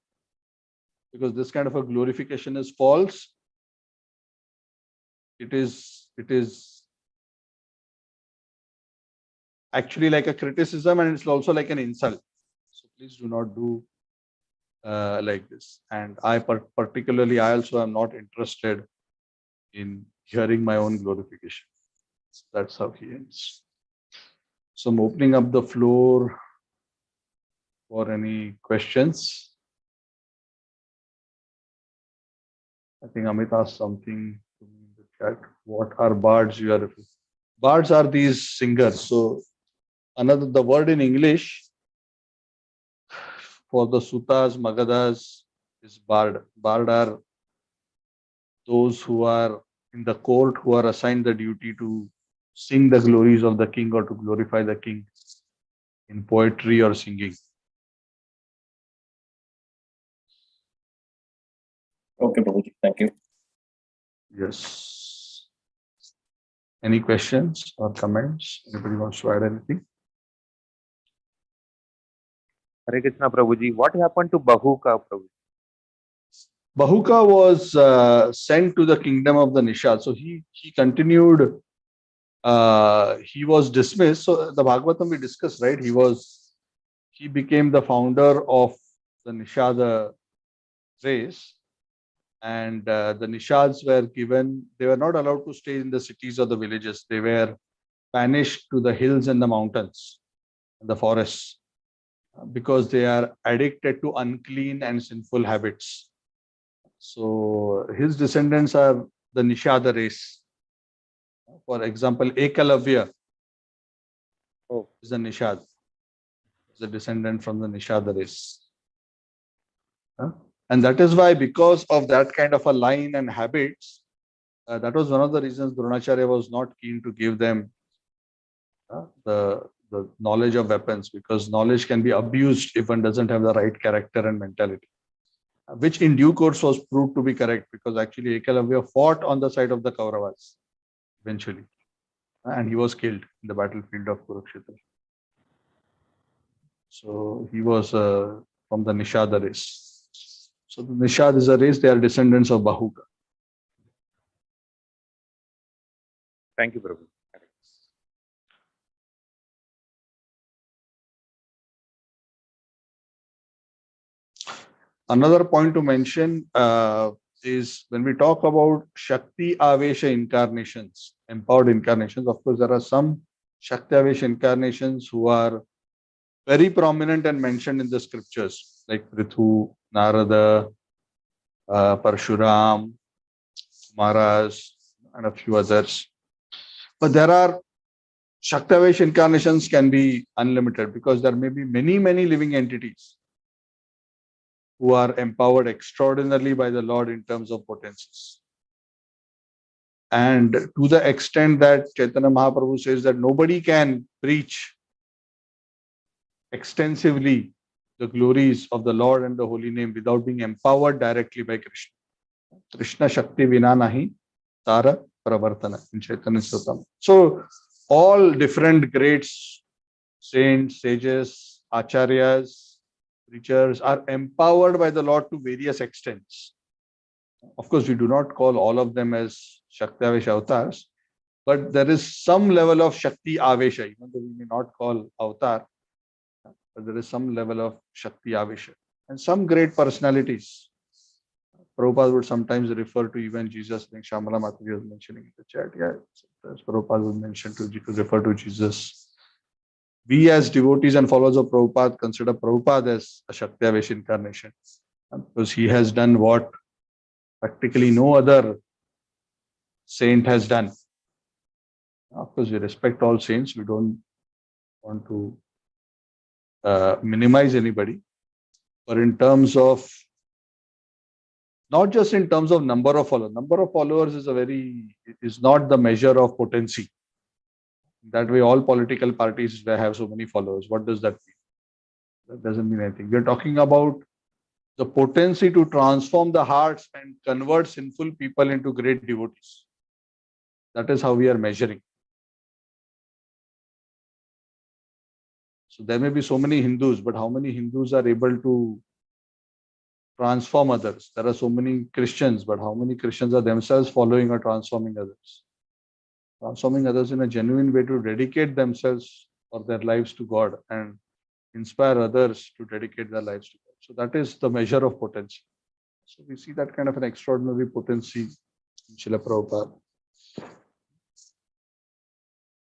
Because this kind of a glorification is false. It is actually like a criticism, and it's also like an insult. So please do not do like this. And I particularly, I also am not interested in hearing my own glorification. That's how he ends. So I'm opening up the floor for any questions. I think Amit asked something to me in the chat. What are bards you are referring to? Bards are these singers. So the word in English for the Sutas, Magadas is bard. Bard are those who are in the court who are assigned the duty to sing the glories of the king or to glorify the king in poetry or singing. Okay, Prabhuji. Thank you. Yes. Any questions or comments? Anybody wants to add anything? Hare Krishna, Prabhuji. What happened to Bahuka, Prabhuji? Bahuka was sent to the kingdom of the Nishad. So he continued. He was dismissed. So the Bhagavatam we discussed, right? He became the founder of the Nishada race, and the Nishads were given. They were not allowed to stay in the cities or the villages. They were banished to the hills and the mountains, and the forests, because they are addicted to unclean and sinful habits. So his descendants are the Nishada race. For example, Ekalavya is a Nishad, is a descendant from the Nishada race. And that is why, because of that kind of a line and habits, that was one of the reasons Dronacharya was not keen to give them the knowledge of weapons, because knowledge can be abused if one doesn't have the right character and mentality, which in due course was proved to be correct, because actually Ekalavya fought on the side of the Kauravas eventually, and he was killed in the battlefield of Kurukshetra. So he was from the Nishada race. So the Nishad is a race, they are descendants of Bahuka. Thank you, Prabhu. Another point to mention is when we talk about Shakti Avesha incarnations, empowered incarnations, of course, there are some Shakti Avesha incarnations who are very prominent and mentioned in the scriptures, like Prithu, Narada, Parshuram, Maharaj, and a few others. But there are Shakti Avesha incarnations can be unlimited because there may be many, many living entities who are empowered extraordinarily by the Lord in terms of potencies. And to the extent that Chaitanya Mahaprabhu says that nobody can preach extensively the glories of the Lord and the holy name without being empowered directly by Krishna. Krishna Shakti Vina Nahi Tara Pravartana in Chaitanya Sutam. So all different greats, saints, sages, acharyas, preachers are empowered by the Lord to various extents. Of course, we do not call all of them as Shakti Avesha avatars, but there is some level of Shakti Avesha, even though we may not call avatar, but there is some level of Shakti Avesha. And some great personalities. Prabhupada would sometimes refer to even Jesus, like Shamala Mataji was mentioning in the chat. Yeah, sometimes Prabhupada would mention to refer to Jesus. We as devotees and followers of Prabhupada consider Prabhupada as a Shakti Avesha incarnation, because he has done what practically no other saint has done. Of course, we respect all saints. We don't want to minimize anybody. But in terms of, not just in terms of number of followers is not the measure of potency. That way, all political parties have so many followers. What does that mean? That doesn't mean anything. We're talking about the potency to transform the hearts and convert sinful people into great devotees. That is how we are measuring. So there may be so many Hindus, but how many Hindus are able to transform others? There are so many Christians, but how many Christians are themselves following or transforming others? Transforming others in a genuine way to dedicate themselves or their lives to God and inspire others to dedicate their lives to God. So that is the measure of potency. So we see that kind of an extraordinary potency in Srila Prabhupada.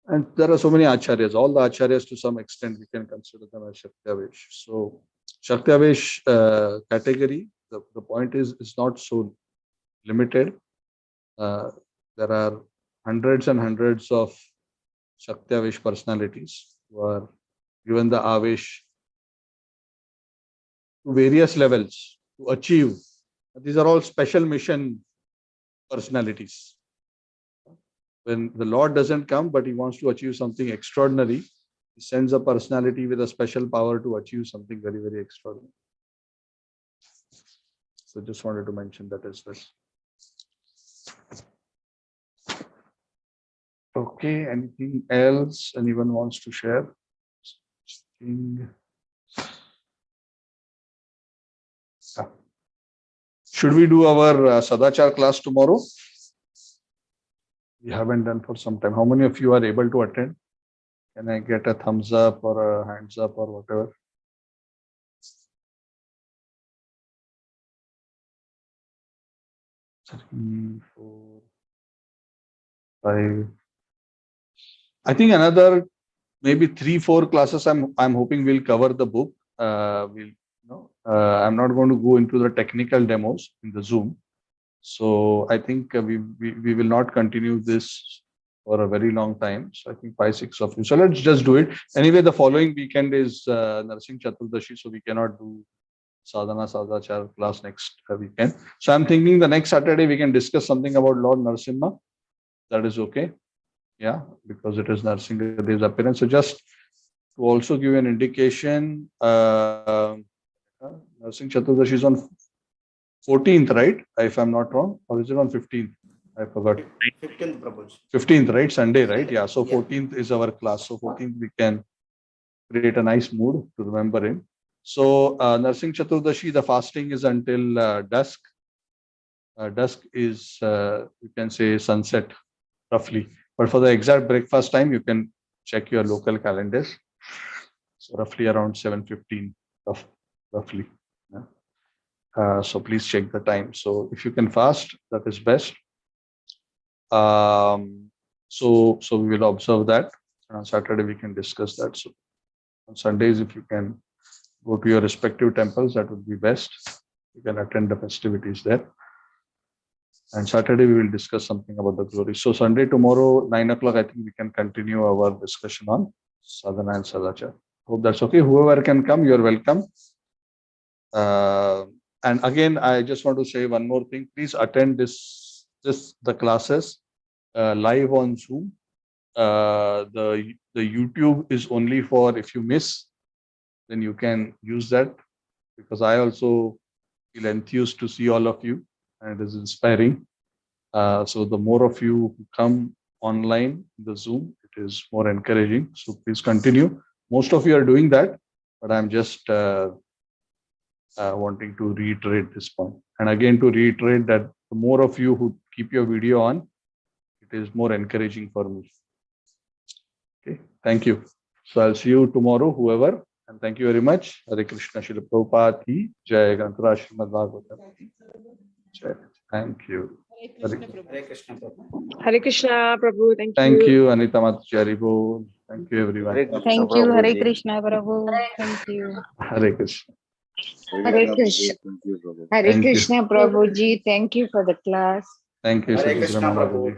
And there are so many acharyas. All the acharyas, to some extent, we can consider them as Shakti Avesh. So Shakti Avesh category, the point is not so limited. There are hundreds and hundreds of Shakti Avesh personalities who are given the Avesh to various levels to achieve. These are all special mission personalities. When the Lord doesn't come, but he wants to achieve something extraordinary, he sends a personality with a special power to achieve something very, very extraordinary. So just wanted to mention that as well. Okay, anything else anyone wants to share? Should we do our Sadachar class tomorrow? We haven't done for some time. How many of you are able to attend? Can I get a thumbs up or a hands up or whatever? Three, 4, 5. I think another maybe 3-4 classes. I'm hoping we'll cover the book. I'm not going to go into the technical demos in the Zoom. So I think we will not continue this for a very long time. So I think 5-6 of you. So let's just do it. Anyway, the following weekend is Narsingh Chaturdashi, so we cannot do Sadhana Sadachar class next weekend. So I'm thinking the next Saturday we can discuss something about Lord Narasimha. That is okay. Yeah, because it is Narsingh Dev's appearance. So just to also give an indication, Narsingh Chaturdashi is on 14th, right? If I'm not wrong, or is it on 15th? I forgot. 15th, Prabhuji. 15th, right? Sunday, right? Yeah. So 14th is our class. So 14th we can create a nice mood to remember him. So Narsingh Chaturdashi, the fasting is until dusk. Dusk is, you can say, sunset roughly. But for the exact breakfast time, you can check your local calendars. So roughly around 7:15, roughly. Yeah. So please check the time. So if you can fast, that is best. So we will observe that. And on Saturday, we can discuss that. So on Sundays, if you can go to your respective temples, that would be best. You can attend the festivities there. And Saturday, we will discuss something about the glory. So Sunday, tomorrow, 9 o'clock, I think we can continue our discussion on sadhana and sadachar. Hope that's okay. Whoever can come, you're welcome. And again, I just want to say one more thing. Please attend the classes live on Zoom. The YouTube is only for if you miss, then you can use that, because I also feel enthused to see all of you, and it is inspiring. So the more of you who come online, the Zoom, it is more encouraging. So please continue. Most of you are doing that, but I'm just wanting to reiterate this point. And again, to reiterate that the more of you who keep your video on, it is more encouraging for me. Okay, thank you. So I'll see you tomorrow, whoever, and thank you very much. Hare Krishna, Srila Prabhupada ki Jai, Granthara Srimad Bhagavatam. Jai. Thank you. Hare Krishna Prabhu. Hare Krishna, Prabhu. Thank you. Thank you, Anita Mataji Haribol. Thank you, everyone. Hare Krishna, Thank you, Hare Prabhuji. Krishna, Prabhu. Thank you. Hare Krishna. Hare Krishna. Hare Thank you. Krishna, Prabhuji. Thank you for the class. Thank you, Hare Sri Krishna, Brahma Prabhu. Mataji.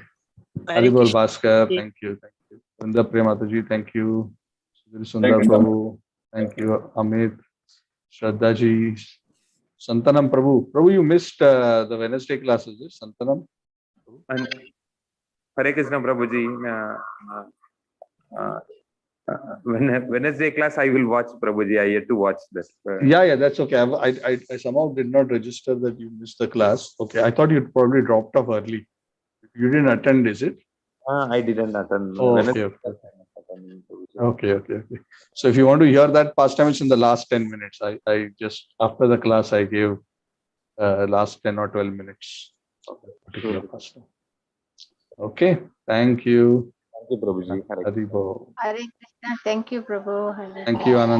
Hare Haribol Krishna. Bhaskar, thank you. Thank you. Vrinda Premataji, thank you. Sri Sundar Thank you. Prabhu, thank you. Amit, Shraddhaji, Santanam Prabhu. Prabhu, you missed the Wednesday classes, yes? Santanam? And Hare Krishna, Prabhuji. Wednesday class, I will watch, Prabhuji. I yet to watch this. Yeah, that's okay. I somehow did not register that you missed the class. Okay, I thought you probably dropped off early. You didn't attend, is it? I didn't attend. Oh, Wednesday okay. class, I didn't attend, Prabhuji. Okay. So if you want to hear that past time, it's in the last 10 minutes. I just, after the class, I gave last 10 or 12 minutes of that particular past time. Okay, thank you. Thank you, Prabhuji. Hare Haribol. Hare Krishna. Thank you, Prabhu. Hare Thank you, Anand.